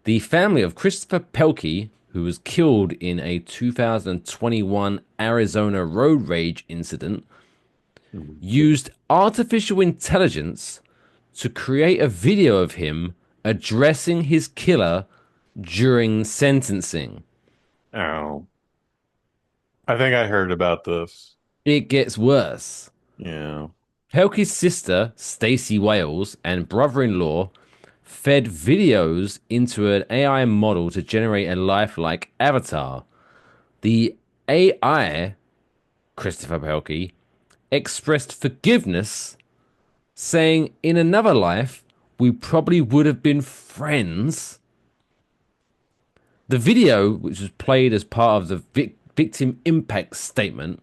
the family of Christopher Pelkey, who was killed in a 2021 Arizona road rage incident, used artificial intelligence to create a video of him addressing his killer during sentencing. Oh. I think I heard about this. It gets worse. Yeah. Pelkey's sister, Stacey Wales, and brother-in-law fed videos into an AI model to generate a lifelike avatar. The AI, Christopher Pelkey, expressed forgiveness, saying, "In another life, we probably would have been friends." The video, which was played as part of the victim impact statement,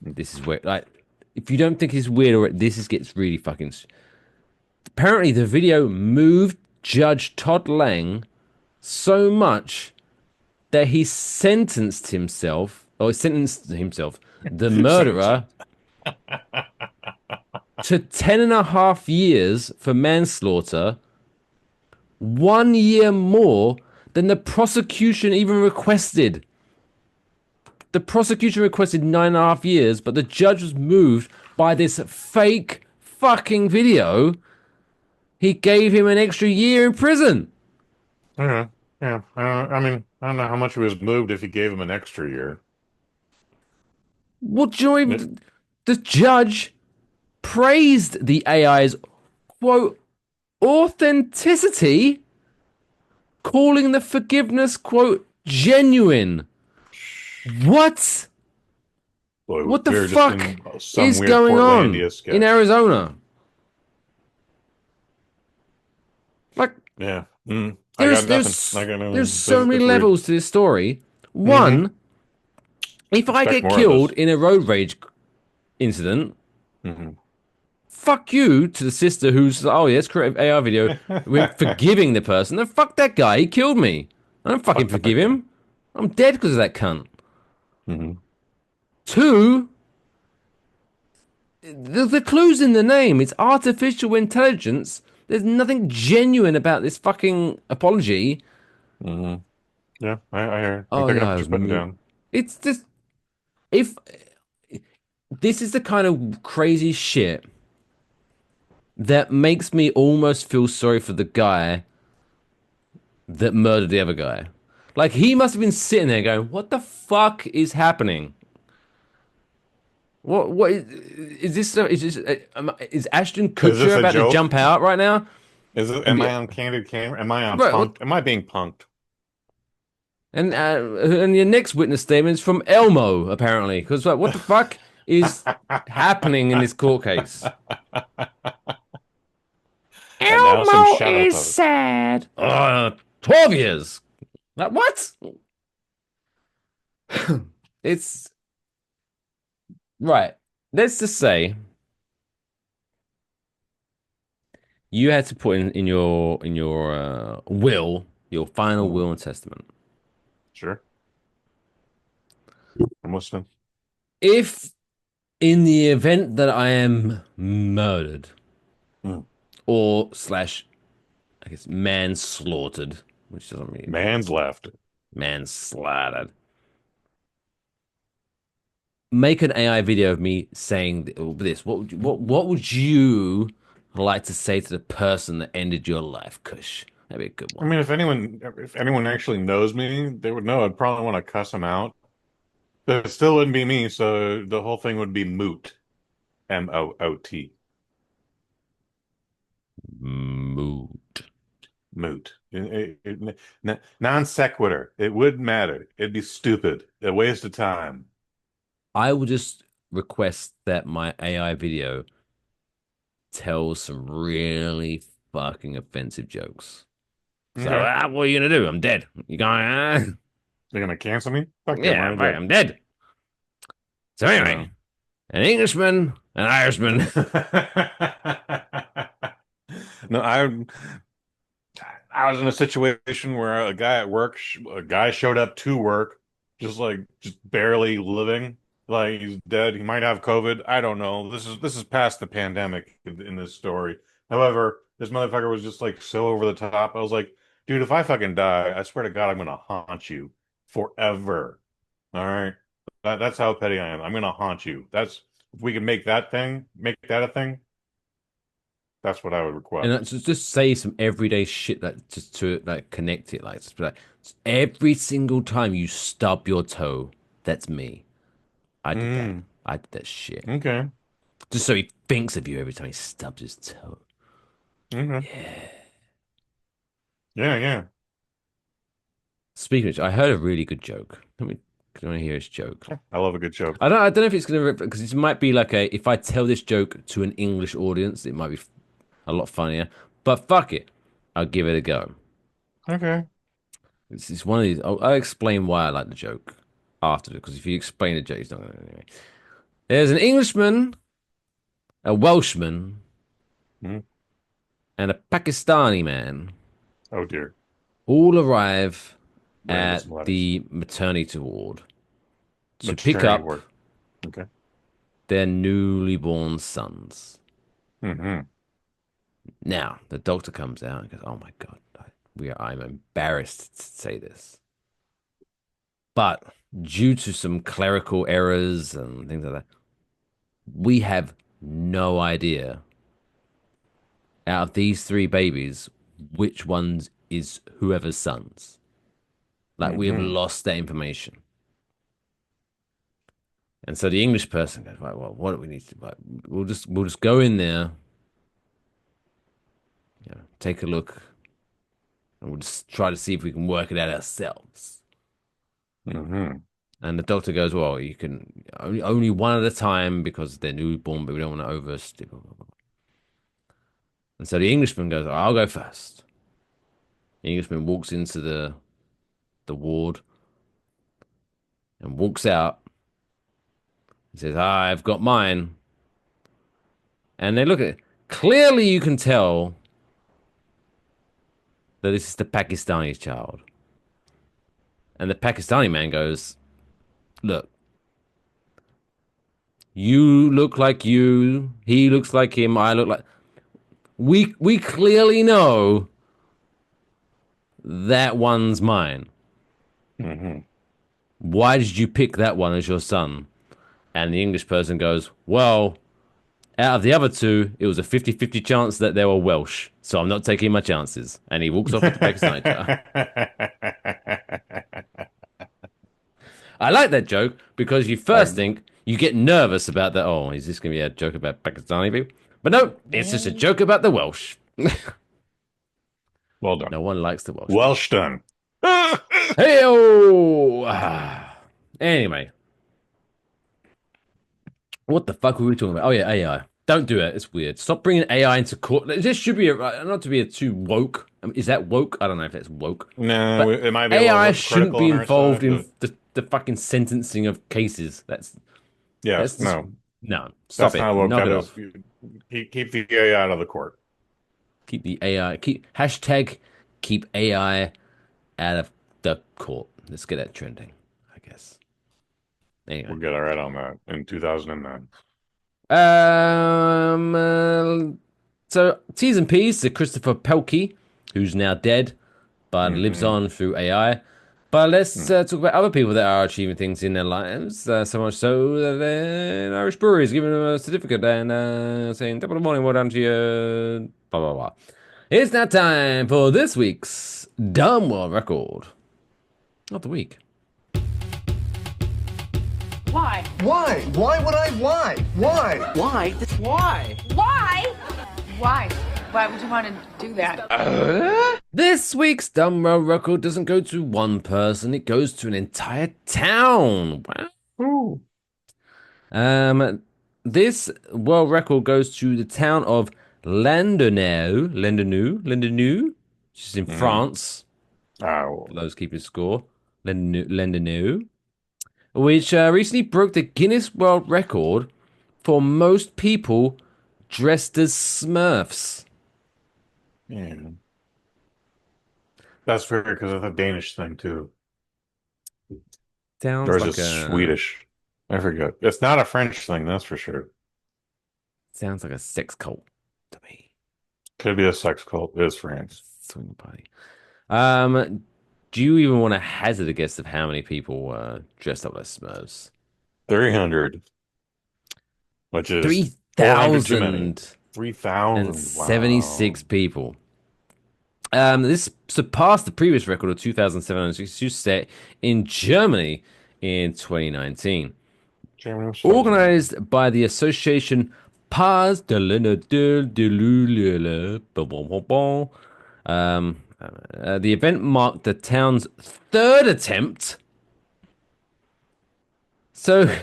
this is where, like, if you don't think it's weird or gets really fucking. Apparently, the video moved Judge Todd Lang so much that he sentenced himself, the murderer, to 10.5 years for manslaughter, 1 year more than the prosecution even requested. The prosecution requested 9.5 years, but the judge was moved by this fake fucking video. He gave him an extra year in prison. Okay. Yeah. I mean, I don't know how much he was moved if he gave him an extra year. What do you It- even? The judge praised the AI's quote authenticity, calling the forgiveness quote genuine. What? Boy, What the we were just fuck in some is weird going on Portlandia sketch. in Arizona? Like, Yeah. I got nothing. I got there's nothing. so many It's weird. levels to this story. Mm-hmm. One, if I Expect get more of killed this. in a road rage incident, Mm-hmm. fuck you to the sister who's, oh yes, creative AR video. We're forgiving the person. No, fuck that guy. He killed me. I don't fucking Fuck that forgive guy. him. I'm dead because of that cunt. Mm-hmm. Two, the clue's in the name. It's artificial intelligence. There's nothing genuine about this fucking apology. Mm-hmm. Yeah, I hear. I'm Oh picking up yeah, what you're putting down. it's just if this is the kind of crazy shit that makes me almost feel sorry for the guy that murdered the other guy. Like he must have been sitting there going, "What the fuck is happening? What is this? Is Ashton Is this Kutcher a about to joke? jump out right now?" Is it? Am I on candid camera? Am I on Right. punked? Am I being punked? And your next witness statement is from Elmo, apparently. Because like, what the fuck is happening in this court case? And now some Elmo shadow is pose. sad. 12 years. Like, what? It's right. Let's just say you had to put in your will, your final will and testament. Sure. I'm listening. If in the event that I am murdered Mm. or slash, I guess, manslaughtered, which doesn't mean Man's laughter. manslaughtered. Make an AI video of me saying this. What would you like to say to the person that ended your life, Kush? That'd be a good I one. mean, if anyone actually knows me, they would know I'd probably want to cuss him out. But it still wouldn't be me, so the whole thing would be moot. Moot. Mood. Moot. Non sequitur. It wouldn't matter. It'd be stupid. A waste of time. I will just request that my AI video tells some really fucking offensive jokes. So, Okay. what are you gonna do? I'm dead. You going, They're gonna cancel me? Fuck yeah, yeah, I'm right, already I'm dead. So dead. anyway, an Englishman, an Irishman. No, I was in a situation where a guy at work, a guy showed up to work, just barely living, like he's dead. He might have COVID. I don't know. This is past the pandemic in this story. However, this motherfucker was just like so over the top. I was like, dude, if I fucking die, I swear to God, I'm gonna haunt you forever. All right, that's how petty I am. I'm gonna haunt you. That's if we can make that a thing. That's what I would And request. just say some everyday shit that just to like connect it, like, just be like every single time you stub your toe, that's me. I did that. Mm, I did that shit. okay. Just so he thinks of you every time he stubs his toe. Okay. Yeah. Yeah, yeah. Speaking of which, I heard a really good joke. Can I hear his joke? I love a good joke. I don't know if it's gonna because this might be like a if I tell this joke to an English audience, it might be a lot funnier. But fuck it, I'll give it a go. Okay. It's one of these. I'll explain why I like the joke after it because if you explain the joke, it's not gonna anyway. There's an Englishman, a Welshman, Mhm. and a Pakistani man Oh dear. all arrive Let me get at some letters. the maternity ward to pick Maternity up ward. Okay. their newly born sons. Mm-hmm. Now, the doctor comes out and goes, "Oh my God, I'm embarrassed to say this. But due to some clerical errors and things like that, we have no idea out of these three babies which ones is whoever's sons. Like, we have Mm-hmm. lost that information." And so the English person goes, "Right, well, what do we need to do? Like, we'll just go in there, take a look, and we'll just try to see if we can work it out ourselves." Mm-hmm. And the doctor goes, "Well, you can only one at a time because they're newborn, but we don't want to overstep." Blah, blah, blah. And so the Englishman goes, "I'll go first." The Englishman walks into the ward and walks out. He says, "I've got mine." And they look at it. Clearly, you can tell that this is the Pakistani child. And the Pakistani man goes, "Look, you look like you. He looks like him. I look like. We clearly know that one's mine. Mm-hmm. Why did you pick that one as your son?" And the English person goes, "Well, out of the other two, it was a 50-50 chance that they were Welsh. So I'm not taking my chances." And he walks off with the Pakistani child. I like that joke because you first think you get nervous about that. Oh, is this going to be a joke about Pakistani people? But no, it's just a joke about the Welsh. Well done. No one likes the Welsh. Welsh done. Hey, anyway, what the fuck were we talking about? Oh yeah, AI. Don't do it. It's weird. Stop bringing AI into court. This should be not to be a too woke. I mean, is that woke? I don't know if that's woke. No, But it might be a little AI shouldn't hypocritical be on our involved side, in but the fucking sentencing of cases. yes, That's just no, no. Stop that's it. not woke. Knock That it is off. keep the AI out of the court. Keep the AI. Keep hashtag keep AI out of the court. Let's get that trending, I guess. Anyway. We'll get all right on that in 2009. So T's and P's to Christopher Pelkey, who's now dead, but lives Mm-hmm. on through AI. But let's talk about other people that are achieving things in their lives. So much so that an Irish brewery is giving them a certificate and saying, "Top of the morning, well done to you." Blah blah blah. It's now time for this week's Dumb World Record of the week. Why? Why? Why would I? Why? Why? Why? Why? Why? Why? Why would you want to do that? This week's Dumb World Record doesn't go to one person; it goes to an entire town. Wow. This world record goes to the town of Landerneau. which is in Mm. France, Oh, for those keeping score. Lendenu, which recently broke the Guinness World Record for most people dressed as Smurfs. yeah. That's fair because it's a Danish thing too. Or Sounds is it like a Swedish? I forget. It's not a French thing, that's for sure. sounds like a sex cult to me. Could be a sex cult. It is France. Swing party. Do you even want to hazard a guess of how many people were dressed up as Smurfs? 300, which is Three 400 too many. thousand and 3,000. Wow. 76 people. This surpassed the previous record of 2,762 set in Germany in 2019. Germany was fuzzy. Organized by the association Pas de l'Une. The event marked the town's third attempt. So,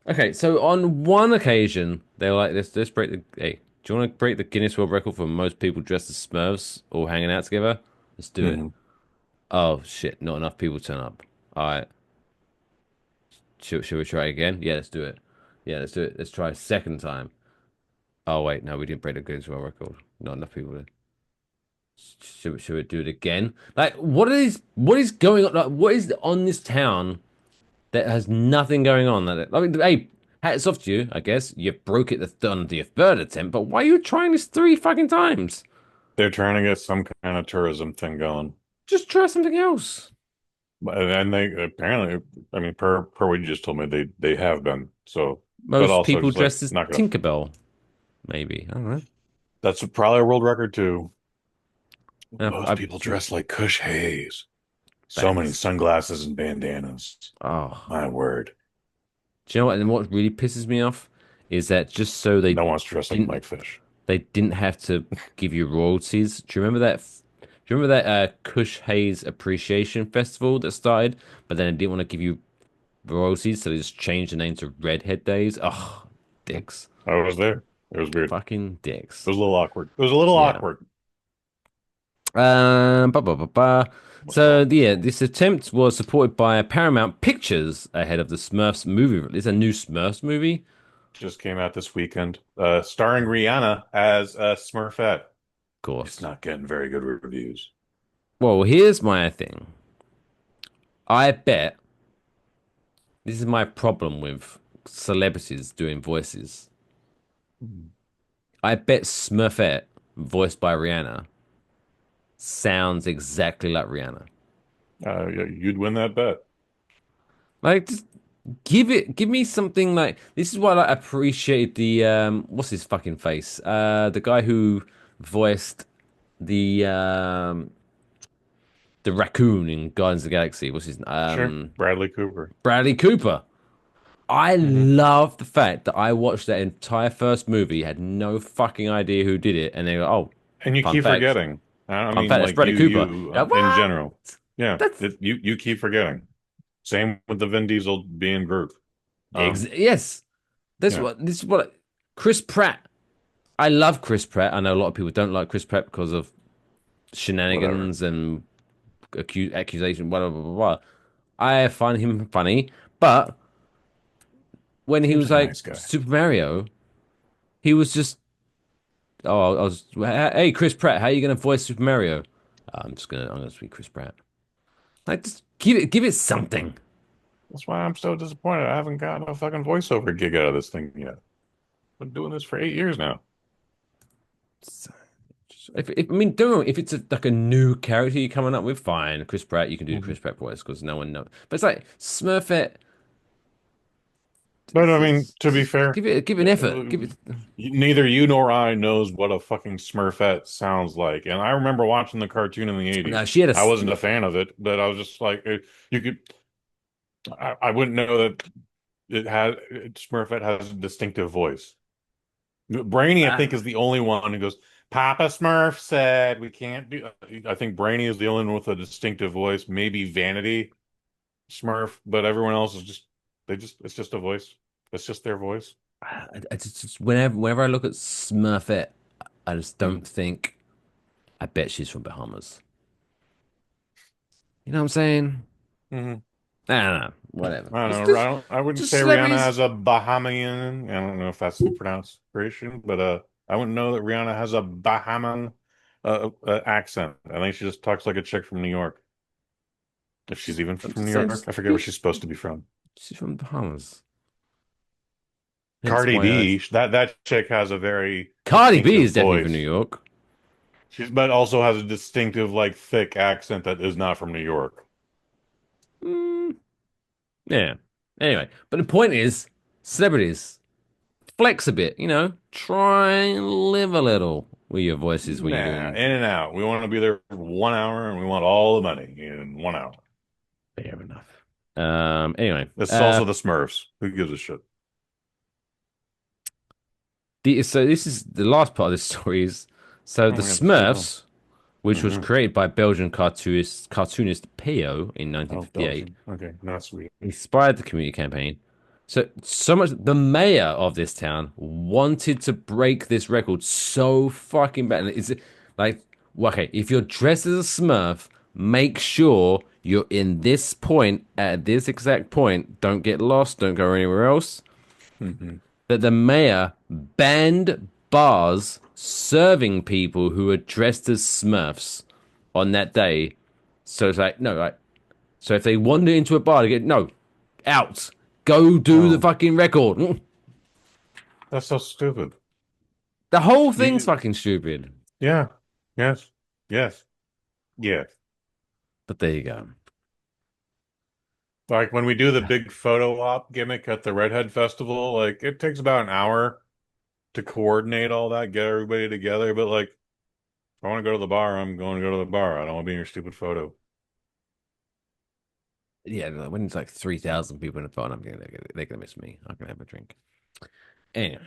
okay, so on one occasion, they were like, let's break the. Hey, do you want to break the Guinness World Record for most people dressed as Smurfs all hanging out together? Let's do it. Mhm. Oh shit, not enough people turn up. All right, should we try again? Yeah, let's do it. Yeah, let's do it. Let's try a second time. Oh wait, no, we didn't break the Guinness World Record. Not enough people. Should we do it again? Like, what is going on? Like, what is on this town that has nothing going on? I mean, hey, hats off to you. I guess you broke it on your third attempt, but why are you trying this three fucking times? They're trying to get some kind of tourism thing going. Just try something else. And they apparently, I mean, per what you just told me, they have been. So, but Most also people just like dressed as knock it off. Tinkerbell, maybe. I don't know. That's probably a world record too. Most I people dress like Kush Hayes. So many facts. sunglasses and bandanas. Oh, My word. do you know what? And what really pisses me off is that just so No one's dressed like didn't Mike Fish. they didn't have to give you royalties. Do you remember that? Do you remember that Kush Hayes Appreciation Festival that started, but then they didn't want to give you royalties, so they just changed the name to Redhead Days? Oh, dicks, I was there. It was weird. fucking It dicks. was a little awkward. It was a little Yeah. awkward. Ba, ba, ba, ba. What's So wrong? yeah, this attempt was supported by Paramount Pictures ahead of the Smurfs movie. It's a new Smurfs movie. Just came out this weekend, starring Rihanna as Smurfette. Of It's course. not getting very good reviews. Well, here's my thing. I bet this is my problem with celebrities doing voices. I bet Smurfette, voiced by Rihanna, sounds exactly like Rihanna. Yeah, you'd win that bet. Like, just give me something like this is why I appreciate the what's his fucking face? The guy who voiced the the raccoon in Guardians of the Galaxy. What's his Sure, Bradley Cooper. Bradley Cooper. I Hmm. love the fact that I watched that entire first movie, had no fucking idea who did it, and they go, "Oh, And you fun keep fact, forgetting. I fun mean, fact, it's like Bradley Cooper." You're like, in what? general. Yeah, That's you keep forgetting. Same with the Vin Diesel being Groot. yes. Yeah, This is what Chris Pratt. I love Chris Pratt. I know a lot of people don't like Chris Pratt because of whatever. shenanigans and accusation, blah, blah, blah, blah, blah. I find him funny, but when he Seems was like a like nice guy. Super Mario, he was just, oh, I was, hey, Chris Pratt, how are you gonna voice Super Mario? I'm gonna speak Chris Pratt. Like, just give it something. That's why I'm so disappointed. I haven't gotten a fucking voiceover gig out of this thing yet. Been doing this for 8 years now. If I mean, don't if it's like a new character you're coming up with, fine. Chris Pratt, you can do the Mhm. Chris Pratt voice because no one knows. But it's like Smurfette. But I mean, to be fair, Give it an effort. Give it. neither you nor I knows what a fucking Smurfette sounds like. And I remember watching the cartoon in the No, 80s. she had a. I wasn't a fan of it, but I was just like, you could, I wouldn't know that Smurfette has a distinctive voice. Brainy, I think, is the only one who goes, Papa Smurf said we can't do. I think Brainy is the only one with a distinctive voice. Maybe Vanity Smurf, but everyone else is it's just a voice. It's just their voice. Whenever I look at Smurfette, I just Mhm. don't think. I bet she's from Bahamas. You know what I'm saying? Mm-hmm. I don't know. Whatever. I Just, don't know. just, I wouldn't just say Rihanna celebrities. has a Bahamian. I don't know if that's the pronunciation, but I wouldn't know that Rihanna has a Bahamian accent. I think she just talks like a chick from New York. If she's even I'm from just New saying, York, I forget where she's supposed to be from. she's from Bahamas. Hence Cardi why B, that chick has a very Cardi B distinctive is definitely from New voice. York. But also has a distinctive, like, thick accent that is not from New York. Mm, yeah. Anyway, but the point is, celebrities flex a bit. Try and live a little with your voices when you're Nah, doing. in and out. We want to be there for 1 hour, and we want all the money in 1 hour. Fair enough. Anyway, It's also the Smurfs. Who gives a shit? so this is the last part of this story is so Oh, the we got the show. Smurfs, which was Mm-hmm. created by Belgian cartoonist Peo in Oh, 1958, Belgium. Okay, not sweet. inspired the community campaign. So much the mayor of this town wanted to break this record so fucking bad. It's like, well, okay, if you're dressed as a Smurf, make sure you're in this point at this exact point. Don't get lost. Don't go anywhere else. Mm-hmm. That the mayor banned bars serving people who were dressed as Smurfs on that day. So it's like, no, like, so if they wander into a bar to get, no, out. Go do the Oh, fucking record. that's so stupid. The whole thing's You, fucking stupid. yeah, yes, yes, yes. But there you go. Like when we do the big photo op gimmick at the Redhead Festival, like it takes about an hour to coordinate all that, get everybody together. But like, if I want to go to the bar, I'm going to go to the bar. I don't want to be in your stupid photo. Yeah, when it's like 3,000 people in the phone, they're gonna miss me. I can have a drink. Anyway,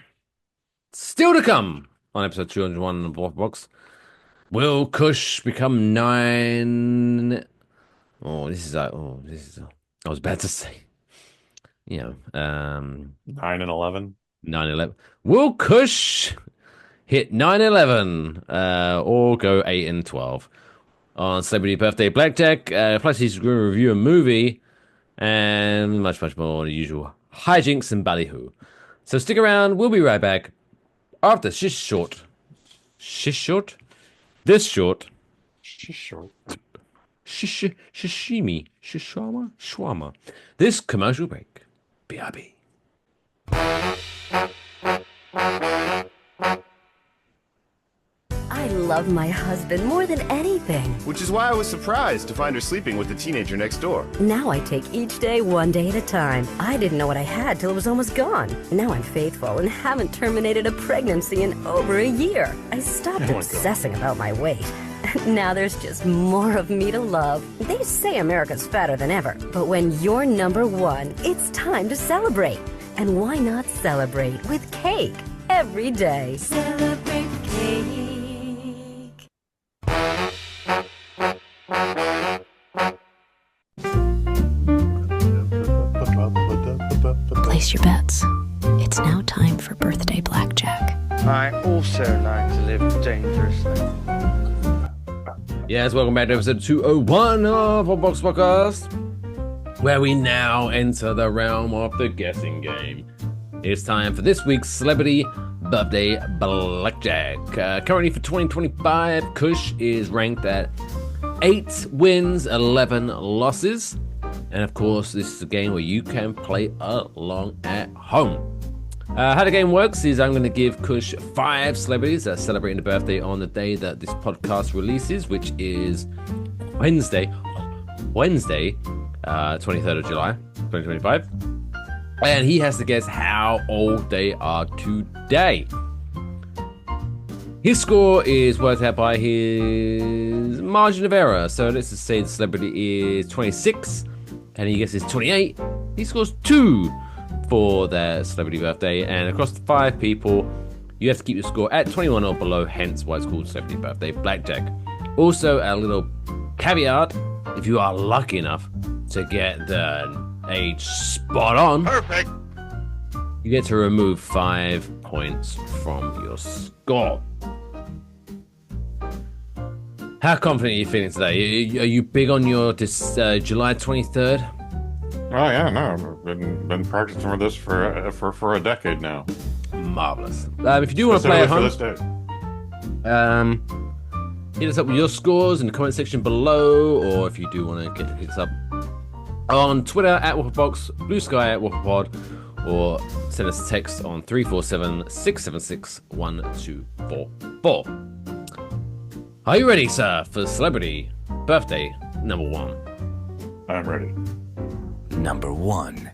still to come on episode 201 of the Waffle Box. Will Kush become 9? Oh, this is like, I was about to say, 9 and 11. 9/11. Will Kush hit 9/11 or go 8 and 12? On Celebrity Birthday Blackjack, plus he's going to review a movie and much, much more the usual hijinks and ballyhoo. So stick around. We'll be right back after this short. This short. She's short. Shawarma. This commercial break. BRB. I love my husband more than anything. Which is why I was surprised to find her sleeping with the teenager next door. Now I take each day one day at a time. I didn't know what I had till it was almost gone. Now I'm faithful and haven't terminated a pregnancy in over a year. I stopped obsessing about my weight. Now there's just more of me to love. They say America's fatter than ever, but when you're number one, it's time to celebrate. And why not celebrate with cake every day? Celebrate cake. Place your bets. It's now time for birthday blackjack. I also like to live dangerously. Yes, welcome back to episode 201 of our Box Podcast, where we now enter the realm of the guessing game. It's time for this week's Celebrity Birthday Blackjack. Currently for 2025, Kush is ranked at 8 wins, 11 losses. And of course, this is a game where you can play along at home. How the game works is I'm going to give Kush 5 celebrities that are celebrating the birthday on the day that this podcast releases, which is Wednesday, 23rd of July, 2025. And he has to guess how old they are today. His score is worked out by his margin of error. So let's just say the celebrity is 26 and he guesses 28. He scores 2 for their celebrity birthday. And across the 5 people, you have to keep your score at 21 or below, hence why it's called Celebrity Birthday Blackjack. Also, a little caveat, if you are lucky enough to get the age spot on, Perfect. you get to remove 5 points from your score. How confident are you feeling today? Are you big on your July 23rd? Oh yeah, no, I've been practicing for this for a decade now. Marvelous. If you do want to play at home, for this day. hit us up with your scores in the comment section below, or if you do want to hit us up on Twitter at WaffleBox, Blue Sky at WafflePod, or send us a text on 347-676-1244. Are you ready, sir, for celebrity birthday number 1? I'm ready. Number 1.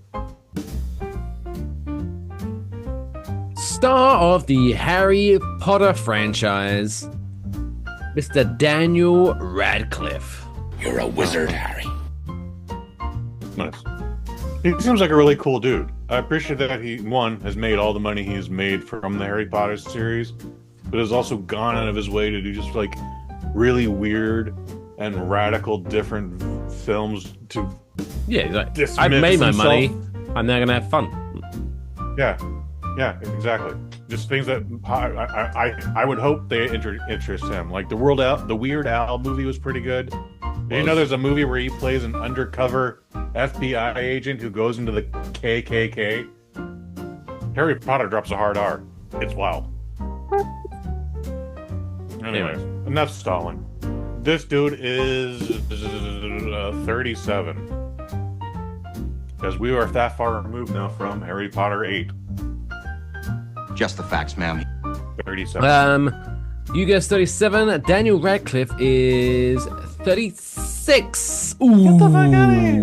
Star of the Harry Potter franchise, Mr. Daniel Radcliffe. You're a wizard, Harry. Nice. He seems like a really cool dude. I appreciate that he, one, has made all the money he's made from the Harry Potter series, but has also gone out of his way to do just like really weird and radical different films to like, I've made my money. I'm now gonna have fun. Yeah, exactly. Just things that I would hope they interest him. Like the Weird Al movie was pretty good. Did you know there's a movie where he plays an undercover FBI agent who goes into the KKK? Harry Potter drops a hard R. It's wild. Anyways, enough stalling. This dude is 37. Because we are that far removed now from Harry Potter 8. Just the facts, ma'am. 37. You guess 37. Daniel Radcliffe is 36. Ooh. Get the fuck out of here.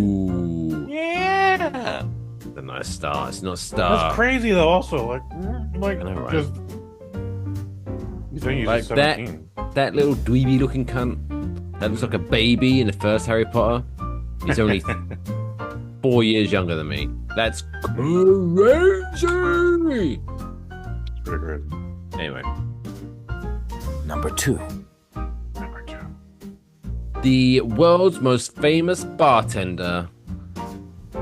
Yeah. It's a nice star. It's not a star. That's crazy though. Also, like I know, right? just he's like 17. that little dweeby looking cunt that looks like a baby in the first Harry Potter. He's only 4 years younger than me. That's crazy. It's pretty crazy. Anyway. Number 2. The world's most famous bartender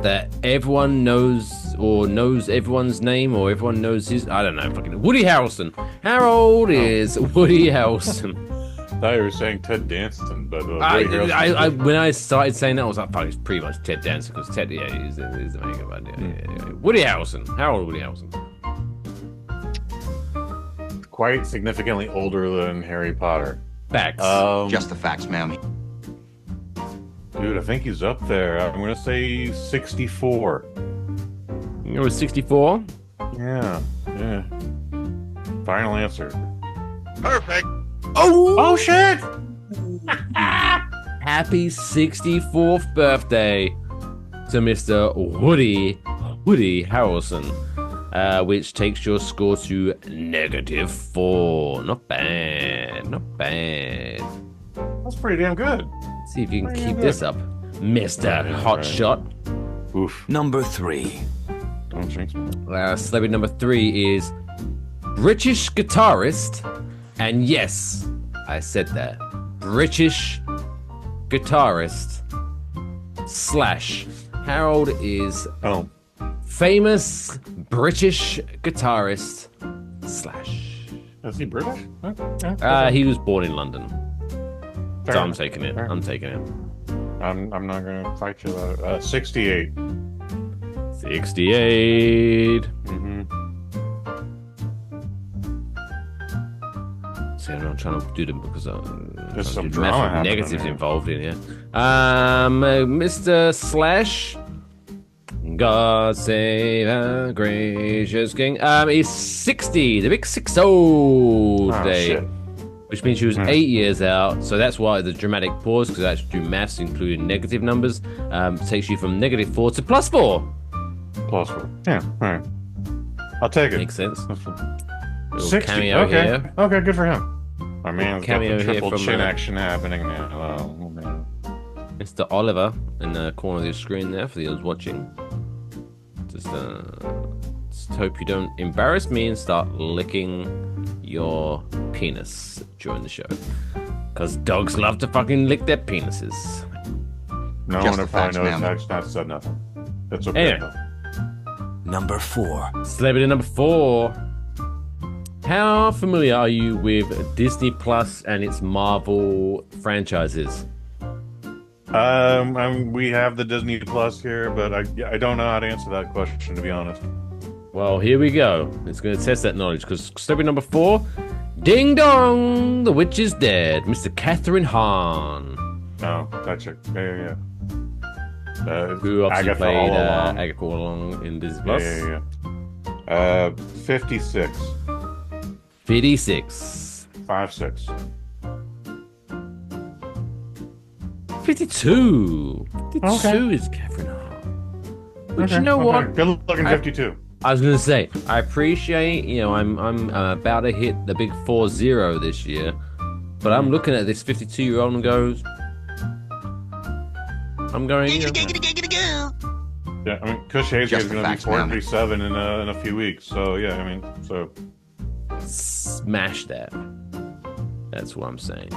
that everyone knows, or knows everyone's name, or everyone knows his. I don't know. Fucking Woody Harrelson. How old is Woody Harrelson? I thought you were saying Ted Danson, but when I started saying that, I was like, "Fuck, it's pretty much Ted Danson," because Ted, he's the main guy. Yeah. Woody Harrelson. How old is Woody Harrelson? Quite significantly older than Harry Potter. Facts. Just the facts, ma'am. Dude, I think he's up there. I'm gonna say 64. You were 64? Yeah. Final answer. Perfect. Oh shit! Happy 64th birthday to Mr. Woody Harrelson, which takes your score to -4. Not bad. That's pretty damn good. Let's see if you can keep this up, Mr. Hotshot. Oof. Number 3. Don't jinx me. Celebrity number 3 is British guitarist, and yes, I said that, British guitarist / Harold is famous British guitarist / Is he British? He was born in London. Fair So enough. I'm taking it. Fair. I'm taking it. I'm not gonna fight you about it. 68. 68. Mm-hmm. See, I'm not trying to do them because There's some math drama with happening negatives here. involved in here. Mr. / God save our gracious king. He's 60, the big 60 today. Shit. Which means she was 8 years out, so that's why the dramatic pause, because I actually do maths, including negative numbers, takes you from -4 to +4. +4. Yeah, alright. I'll take it. Makes sense. Little 60. Cameo here. Okay, good for him. My man's got Cameo the here triple from, chin action happening now. Oh, man. Mr. Oliver in the corner of your screen there for those watching. Just hope you don't embarrass me and start licking your penis during the show. Because dogs love to fucking lick their penises. No Just one the if I facts, knows ma'am. that's not said nothing. That's okay. Anyway. Number 4. Celebrity number 4. How familiar are you with Disney Plus and its Marvel franchises? We have the Disney Plus here, but I don't know how to answer that question, to be honest. Well, here we go. It's going to test that knowledge because story number 4, Ding Dong, the witch is dead, Mr. Catherine Hahn. Oh, gotcha. Yeah. Who obviously Agatha played all along. Agatha all along in Disney Plus. Yeah. 56. 56. 56. 52. 52 Okay. is Catherine Hahn. But you know what? Good looking 52. I was gonna say, I appreciate, I'm about to hit the big 4-0 this year, but I'm looking at this 52-year-old and goes, I'm going. Yeah, I mean, Kush Hayes is going to be 47 in a few weeks, so yeah, I mean, so smash that. That's what I'm saying.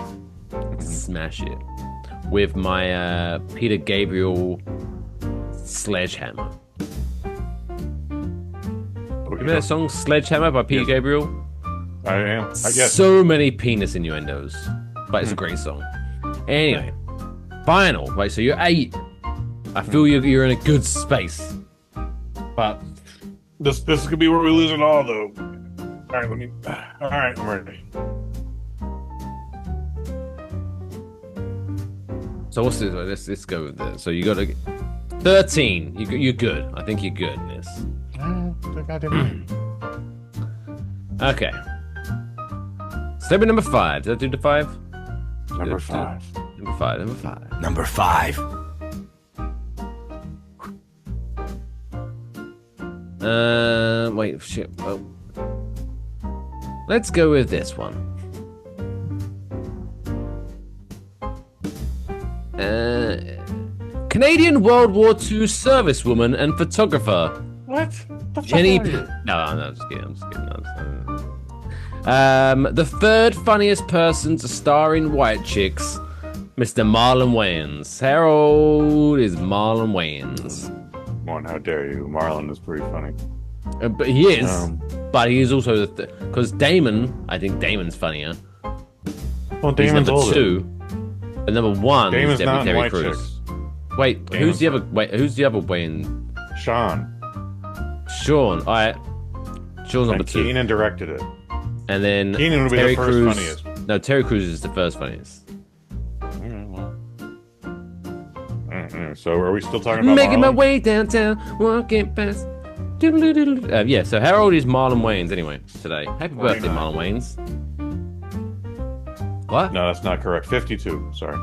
Smash it with my Peter Gabriel sledgehammer. Remember that song "Sledgehammer" by Peter Gabriel? I am. Yes. So many penis innuendos, but it's a great song. Anyway, final. Right, so you're 8. I feel you're in a good space, but this could be where we lose it all, though. All right, all right, I'm ready. So what's this? Let's go with this. So you got to 13. You're good. I think you're good in this. Okay. Step number 5. Did I do the 5? Number 5. Number 5. Number 5. Number 5. Wait, shit. Oh. Let's go with this one. Canadian World War II servicewoman and photographer. What? Jenny. No, I'm just kidding. The third funniest person to star in White Chicks, Mr. Marlon Wayans. Harold is Marlon Wayans. One, how dare you? Marlon is pretty funny. But he is. But he is also because Damon. I think Damon's funnier. Well, Damon's number older. 2. But number 1 Damon's is not in Terry White Crews. Chicks. Wait, Damon's who's the other Wayne? Sean. Sean. All right. Sean's number 2. Keenan directed it. And then Keenan would be Terry the first Crews. funniest. No, Terry Crews is the first funniest. So are we still talking about Making Marlon? my way downtown, walking past. Yeah, so Harold is Marlon Wayans anyway today. Happy birthday, Marlon Wayans. What? No, that's not correct. 52. Sorry.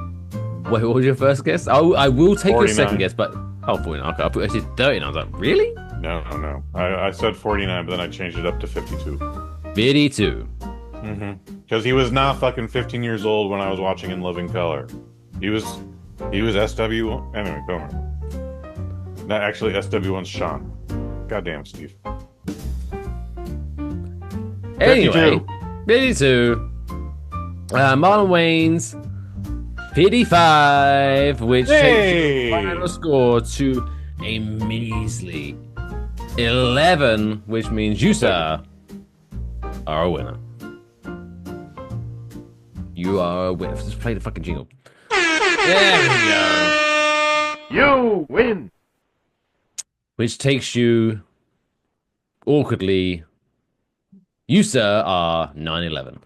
Wait, what was your first guess? Oh, I will take 49. your second guess, but 49. Okay, I said 30, and I was like, really? No. I said 49, but then I changed it up to 52. 52. Because he was not fucking 15 years old when I was watching In Living Color. He was SW. Anyway, go on. Not actually SW1's Sean. Goddamn, Steve. Anyway, 52. Marlon Wayans, 55, which takes the final score to a measly 11, which means you, sir, are a winner. You are a winner. Just play the fucking jingle. There we go. You win. Which takes you awkwardly. You, sir, are 9-11.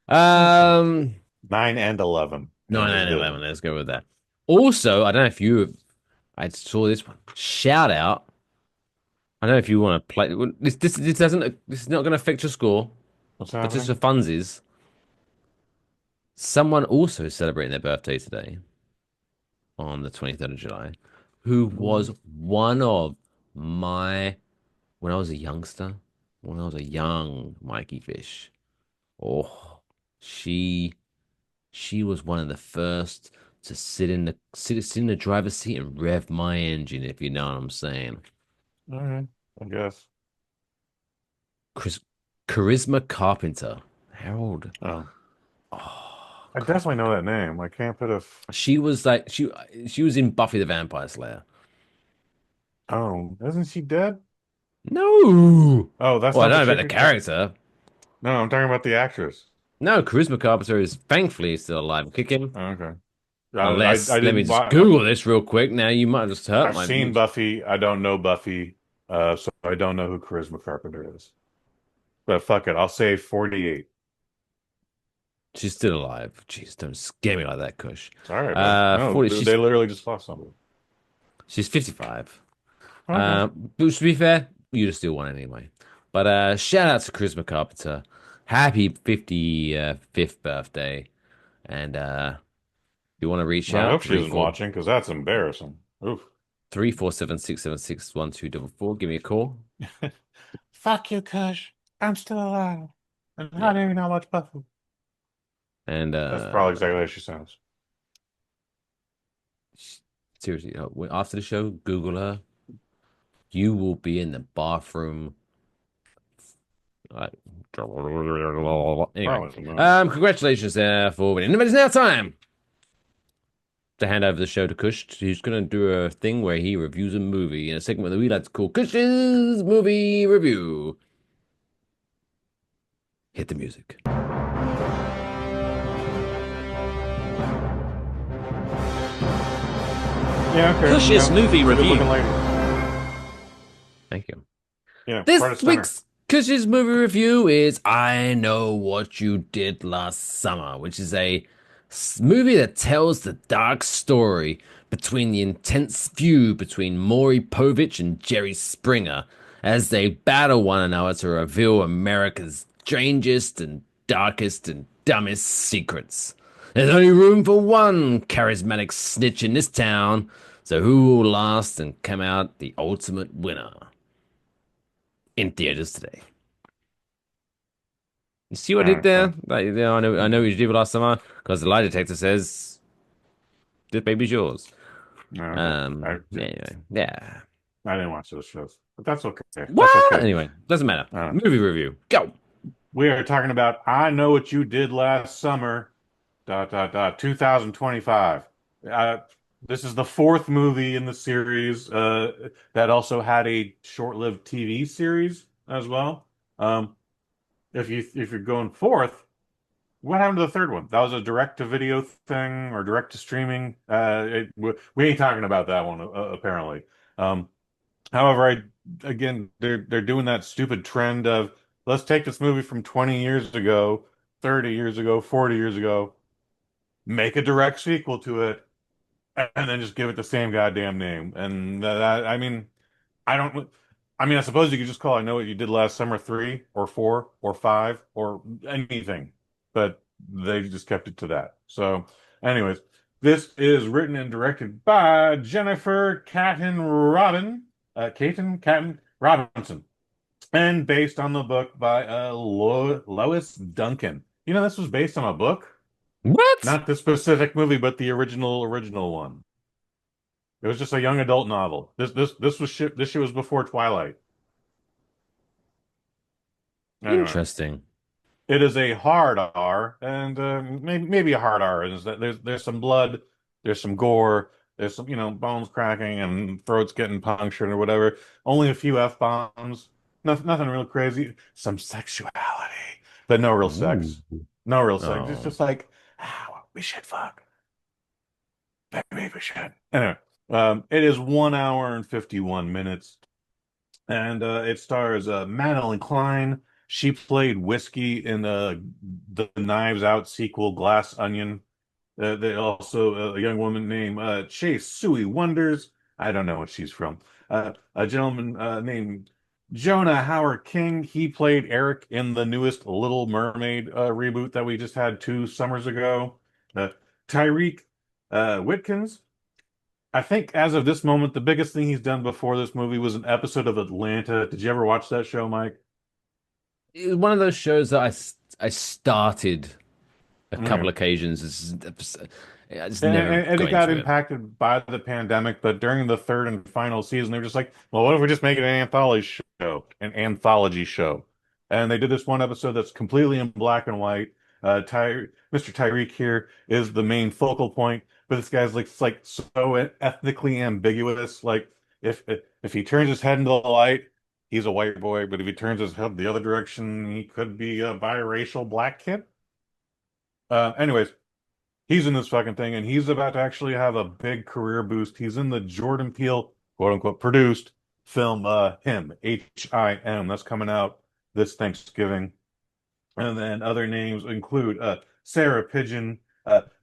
9 and 11. 9 and 11. Let's go with that. Also, I don't know if I saw this one. Shout out. I don't know if you want to play. This doesn't. This is not going to affect your score. What's But happening? just for funsies. Someone also celebrating their birthday today, on the 23rd of July, who was one of my, when I was a youngster, when I was a young Mikey Fish. Oh, she was one of the first to sit in the driver's seat and rev my engine, if you know what I'm saying. All right, I guess. Charisma Carpenter. Harold. Oh. I definitely know that name. I can't put a. She was like she was in Buffy the Vampire Slayer. Oh, isn't she dead? No. Oh, that's. Well, I not don't know the about the chick who- character. No, I'm talking about the actress. No, Charisma Carpenter is thankfully still alive and kicking. Okay. I Unless, let me didn't just watch. Google this real quick. Now you might have just hurt I've my seen views. Buffy. I don't know Buffy, so I don't know who Charisma Carpenter is. But fuck it, I'll say 48. She's still alive. Jeez, don't scare me like that, Kush. It's all right, bud. No, 40, they literally just lost somebody. she's 55. Okay. But to be fair, you'd have still won anyway. But shout out to Charisma Carpenter. Happy 55th birthday. And you want to reach I out, hope she isn't watching because that's embarrassing. Oof. 347-676-1244. Give me a call. Fuck you, Kush. I'm still alive. And how do you not watch Buffy? And That's probably exactly how she sounds. seriously, after the show, Google her. You will be in the bathroom. Anyway, congratulations for winning. But it's now time to hand over the show to Kush, who's going to do a thing where he reviews a movie in a segment that we like to call Kush's Movie Review. Hit the music. Yeah, okay. Kush's movie review. Thank you. Yeah, this week's Kush's movie review is I Know What You Did Last Summer, which is a movie that tells the dark story between the intense feud between Maury Povich and Jerry Springer as they battle one another to reveal America's strangest and darkest and dumbest secrets. There's only room for one charismatic snitch in this town, so who will last and come out the ultimate winner? In theaters today. You see what I did there? Like, you know, I know what you did last summer because the lie detector says this baby's yours. Anyway, yeah. I didn't watch those shows, but that's okay. What? That's okay. Anyway, doesn't matter. Movie review. Go. We are talking about I Know What You Did Last Summer, 2025. This is the fourth movie in the series that also had a short-lived TV series as well. If you're going fourth, what happened to the third one? That was a direct-to-video thing or direct-to-streaming. We ain't talking about that one apparently. However, they're doing that stupid trend of let's take this movie from 20 years ago, 30 years ago, 40 years ago, make a direct sequel to it, and then just give it the same goddamn name. And I mean, I suppose you could just call I Know What You Did Last Summer 3 or 4 or 5 or anything, but they just kept it to that. So, anyways, this is written and directed by Jennifer Catton Robinson, and based on the book by Lois Duncan. You know, this was based on a book. What? Not the specific movie, but the original one. It was just a young adult novel. This shit was before Twilight. Anyway, interesting. it is a hard R, and maybe a hard R is that there's some blood, there's some gore, there's some bones cracking and throats getting punctured or whatever. Only a few F-bombs. Nothing real crazy. Some sexuality, but no real sex. No real sex. It's just like, we should fuck. Maybe we should. Anyway, it is 1 hour and 51 minutes, and it stars Madeline Klein. She played Whiskey in the Knives Out sequel, Glass Onion. Also a young woman named Chase Sui Wonders. I don't know what she's from. A gentleman named Jonah Howard King. He played Eric in the newest Little Mermaid reboot that we just had 2 summers ago. Tyreek Whitkins. I think as of this moment, the biggest thing he's done before this movie was an episode of Atlanta. Did you ever watch that show, Mike? It was one of those shows that I started a couple occasions. I just never and it got impacted by the pandemic, but during the third and final season, they were just like, well, what if we just make it an anthology show? And they did this one episode that's completely in black and white. Mr. Tyreek here is the main focal point, but this guy's like so ethnically ambiguous. Like if he turns his head into the light, he's a white boy, but if he turns his head the other direction, he could be a biracial black kid. Anyways, he's in this fucking thing, and he's about to actually have a big career boost. He's in the Jordan Peele, quote unquote, produced film, Him, Him. That's coming out this Thanksgiving. And then other names include Sarah Pigeon,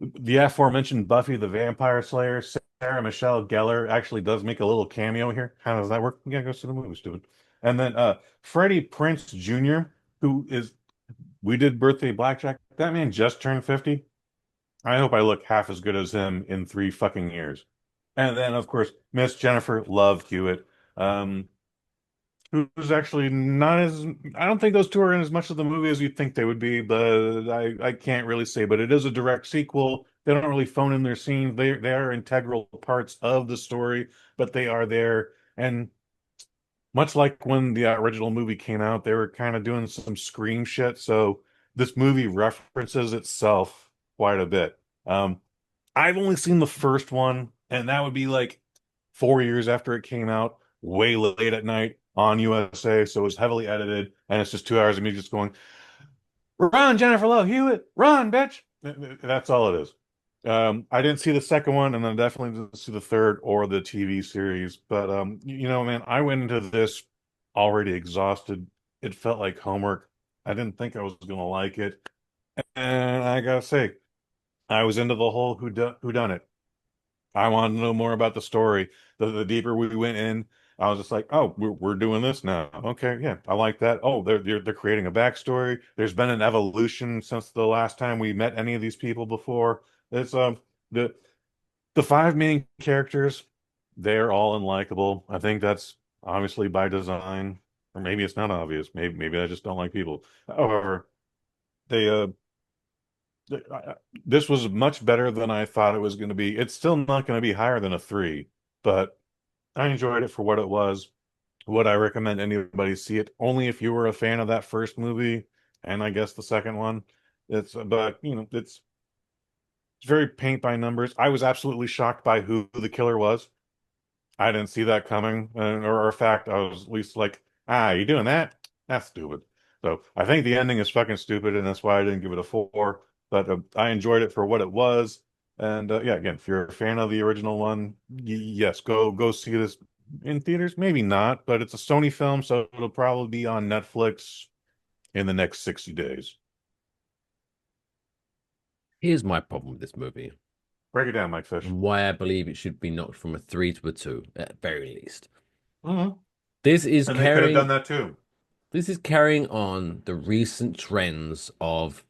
the aforementioned Buffy the Vampire Slayer. Sarah Michelle Gellar actually does make a little cameo here. How does that work? Yeah, go see the movie, stupid. And then Freddie Prince Jr., who is we did Birthday Blackjack. That man just turned 50. I hope I look half as good as him in 3 fucking years. And then, of course, Miss Jennifer Love Hewitt. Um, who's actually not as I don't think those two are in as much of the movie as you'd think they would be, but I can't really say. But it is a direct sequel. They don't really phone in their scenes. They are integral parts of the story, but they are there. And much like when the original movie came out, they were kind of doing some Scream shit. So this movie references itself quite a bit. I've only seen the first one, and that would be like 4 years after it came out, way late at night on USA. So it was heavily edited, and it's just 2 hours of me just going, "Run, Jennifer Love Hewitt, run, bitch!" That's all it is. I didn't see the second one, and then definitely didn't see the third or the TV series. But man, I went into this already exhausted. It felt like homework. I didn't think I was gonna like it, and I gotta say, I was into the whole who done it. I wanted to know more about the story. The deeper we went in, I was just like, oh, we're doing this now. Okay, yeah, I like that. Oh, they're creating a backstory. There's been an evolution since the last time we met any of these people before. It's the the five main characters, they're all unlikable. I think that's obviously by design, or maybe it's not obvious. Maybe I just don't like people. However, they this was much better than I thought it was going to be. It's still not going to be higher than a 3, but I enjoyed it for what it was. Would I recommend anybody see it? Only if you were a fan of that first movie, and I guess the second one. But it's very paint by numbers. I was absolutely shocked by who the killer was. I didn't see that coming, or in fact, I was at least like, you doing that? That's stupid. So I think the ending is fucking stupid, and that's why I didn't give it a 4. But I enjoyed it for what it was, and yeah, again, if you're a fan of the original one, yes, go see this in theaters. Maybe not, but it's a Sony film, so it'll probably be on Netflix in the next 60 days. Here's my problem with this movie. Break it down, Mike Fish. Why I believe it should be knocked from a 3 to a 2 at very least. Mm-hmm. This is and they could have done that too. This is carrying on the recent trends of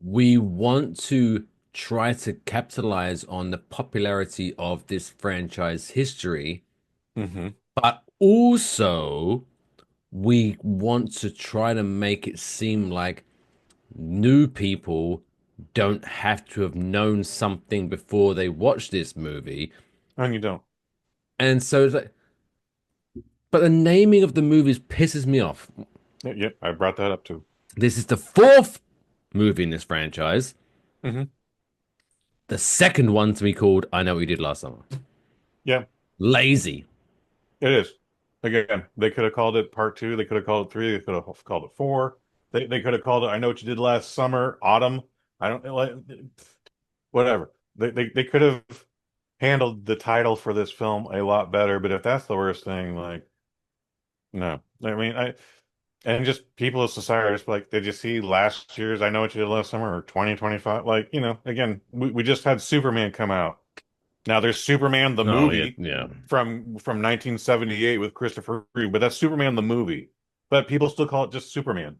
we want to try to capitalize on the popularity of this franchise history, but also we want to try to make it seem like new people don't have to have known something before they watch this movie. And you don't. And so it's like, but the naming of the movies pisses me off. Yeah, I brought that up too. This is the 4th movie in this franchise. Mm-hmm. The second one to be called I Know What You Did Last Summer. Yeah. Lazy. It is. Again, they could have called it part 2. They could have called it 3. They could have called it 4. They could have called it I Know What You Did Last Summer, Autumn. I don't like whatever. They could have handled the title for this film a lot better, but if that's the worst thing, like, no. I mean, and just people of society are just like, did you see last year's I Know What You Did Last Summer or 2025? Like, again, we just had Superman come out. Now there's Superman the movie from 1978 with Christopher Reeve, but that's Superman the movie. But people still call it just Superman.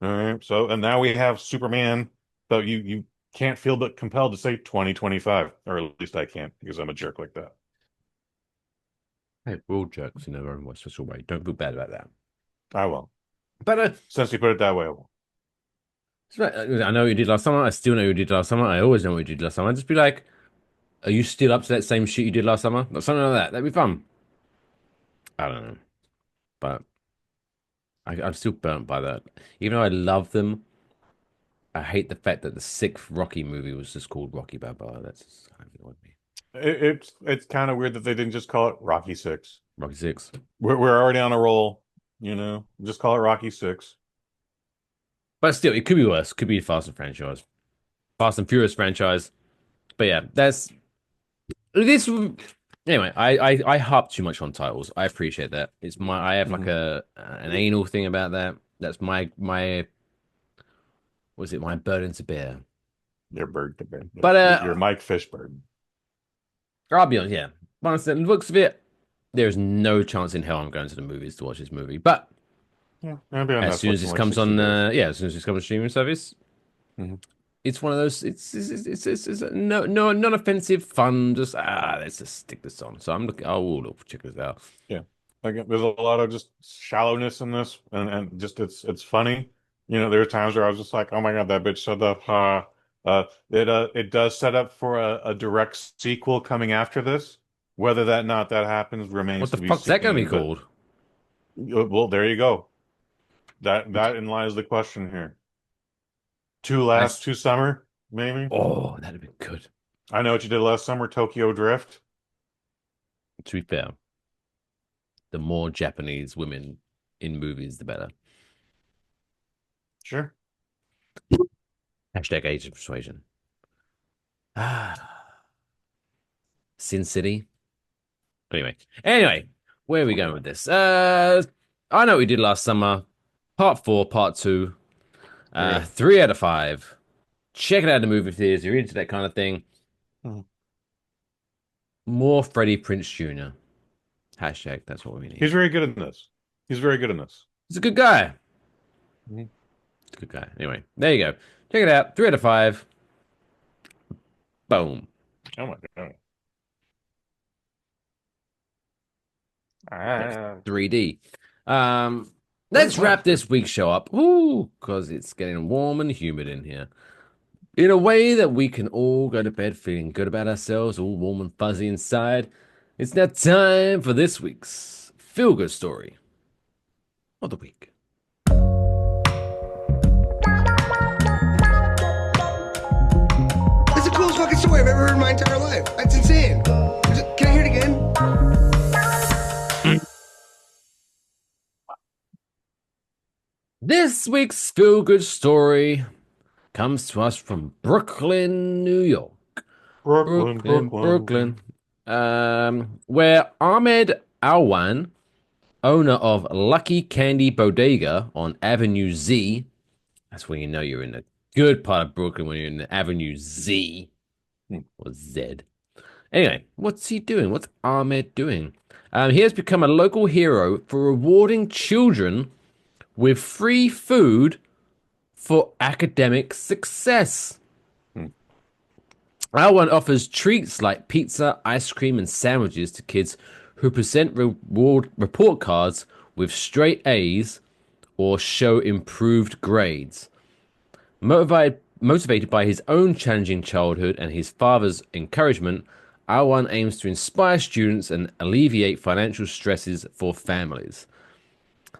All right. So, and now we have Superman, but you can't feel but compelled to say 2025, or at least I can't because I'm a jerk like that. Hey, we're all jerks in our own special way. Don't feel bad about that. I won't. But since you put it that way, I won't. I know what you did last summer. I still know what you did last summer. I always know what you did last summer. I'd just be like, are you still up to that same shit you did last summer? Or something like that. That'd be fun. I don't know. But I'm still burnt by that. Even though I love them, I hate the fact that the 6th Rocky movie was just called Rocky Balboa. That's just kind of annoyed me. It's kind of weird that they didn't just call it Rocky 6. Rocky 6. We're already on a roll, Just call it Rocky 6. But still, it could be worse. Could be Fast and franchise. Fast and Furious franchise. But yeah, that's this. Anyway, I harp too much on titles. I appreciate that. I have like an anal thing about that. That's my was it my burden to bear? Your bird to bear. But your Mike Fishburne. I'll be honest, yeah. Honestly, the looks of it, there's no chance in hell I'm going to the movies to watch this movie. But yeah, as soon as this comes on, as soon as this comes on streaming service, it's one of those. It's no non-offensive fun. Just let's just stick this on. So I'm looking. Oh, check this out. Yeah, like there's a lot of just shallowness in this, and just it's funny. There are times where I was just like, oh my god, that bitch said that. It does set up for a direct sequel coming after this. Whether that happens remains what to the be fuck's seen. that gonna be called? Well, there you go. That in lies the question here. Two summer, maybe. Oh, that'd be good. I know what you did last summer, Tokyo Drift. To be fair, the more Japanese women in movies, the better. Sure. Hashtag Age of Persuasion. Sin City. Anyway, where are we going with this? I know what we did last summer. Part 4, Part 2. 3 out of 5. Check it out in the movie theaters. You're into that kind of thing. More Freddie Prinze Jr. Hashtag, that's what we need. He's very good in this. He's very good in this. He's a good guy. He's a good guy. Anyway, there you go. Check it out. 3 out of 5. Boom. Oh my god. 3D. Let's wrap this week's show up. Ooh, because it's getting warm and humid in here. In a way that we can all go to bed feeling good about ourselves, all warm and fuzzy inside. It's now time for this week's feel-good story of the week. That's the coolest fucking story I've ever heard in my entire life. That's insane. Can I hear it again? This week's feel-good story comes to us from Brooklyn, New York. Brooklyn. Where Ahmed Alwan, owner of Lucky Candy Bodega on Avenue Z, that's when you know you're in the good part of Brooklyn, when you're in the Avenue Z or Z. Anyway, what's he doing? What's Ahmed doing? He has become a local hero for rewarding children with free food for academic success. Alwan offers treats like pizza, ice cream, and sandwiches to kids who present reward report cards with straight A's or show improved grades. Motivated by his own challenging childhood and his father's encouragement, Alwan aims to inspire students and alleviate financial stresses for families.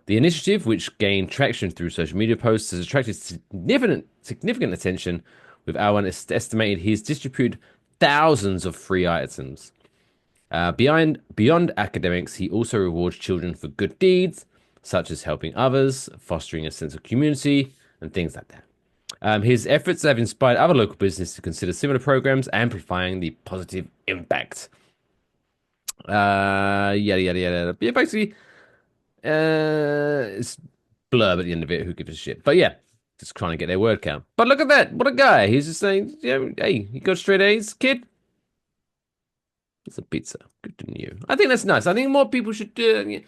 The initiative, which gained traction through social media posts, has attracted significant attention, with Alwan estimated he's distributed thousands of free items. Beyond academics, he also rewards children for good deeds, such as helping others, fostering a sense of community, and things like that. His efforts have inspired other local businesses to consider similar programs, amplifying the positive impact. Yada, yada, yada. Yeah, basically, it's blurb at the end of it. Who gives a shit? But yeah, just trying to get their word count. But look at that. What a guy. He's just saying, yeah, hey, you got straight A's, kid? It's a pizza. Good to you. I think that's nice. I think more people should do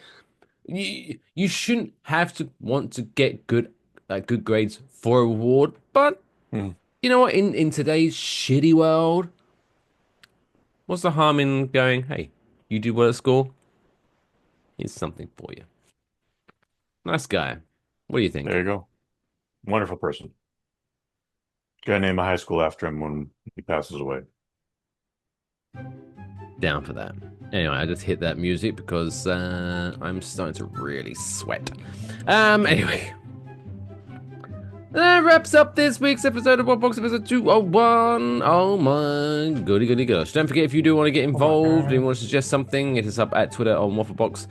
you shouldn't have to want to get good grades for a reward, but you know what? In today's shitty world, what's the harm in going, hey, you do well at school? Here's something for you. Nice guy. What do you think? There you go. Wonderful person. Gonna name a high school after him when he passes away. Down for that. Anyway, I just hit that music because I'm starting to really sweat. Anyway. And that wraps up this week's episode of Waffle Box, episode 201. Oh my goody gosh. Don't forget, if you do want to get involved and you want to suggest something, hit us up at Twitter on Wafflebox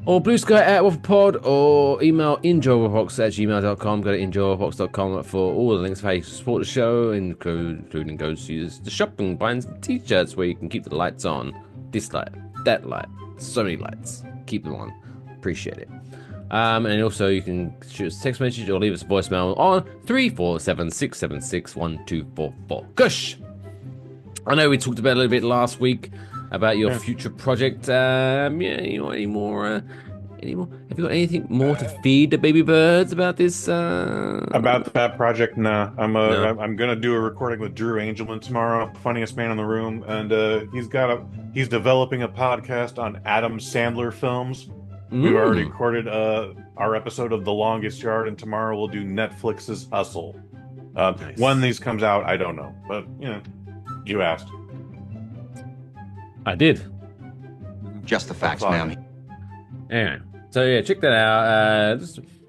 or Blue Sky at WafflePod, or email enjoywafflebox@gmail.com. Go to enjoywafflebox.com for all the links of how you support the show, including go to the shop and buying some t-shirts where you can keep the lights on. This light, that light, so many lights. Keep them on. Appreciate it. And also you can shoot us a text message or leave us a voicemail on 347-676-1244. Kush! I know we talked about it a little bit last week about your future project. Any more? Have you got anything more to feed the baby birds about this? About that project? Nah. I'm gonna do a recording with Drew Angelman tomorrow, funniest man in the room, and he's developing a podcast on Adam Sandler films. We've already recorded our episode of The Longest Yard, and tomorrow we'll do Netflix's Hustle. Nice. When these comes out, I don't know, but you asked. I did. Just the facts, ma'am. Anyway, so yeah, check that out.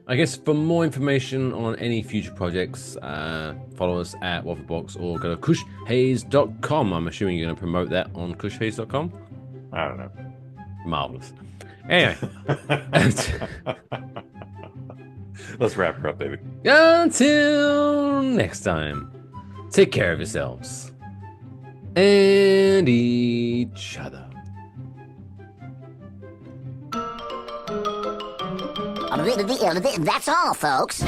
I guess for more information on any future projects, follow us at Wafflebox or go to kushhaze.com. I'm assuming you're going to promote that on kushhaze.com? I don't know. Marvelous. Anyway. Let's wrap her up, baby. Until next time, take care of yourselves and each other. That's all, folks.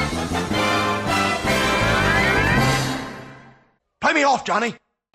Pay me off, Johnny.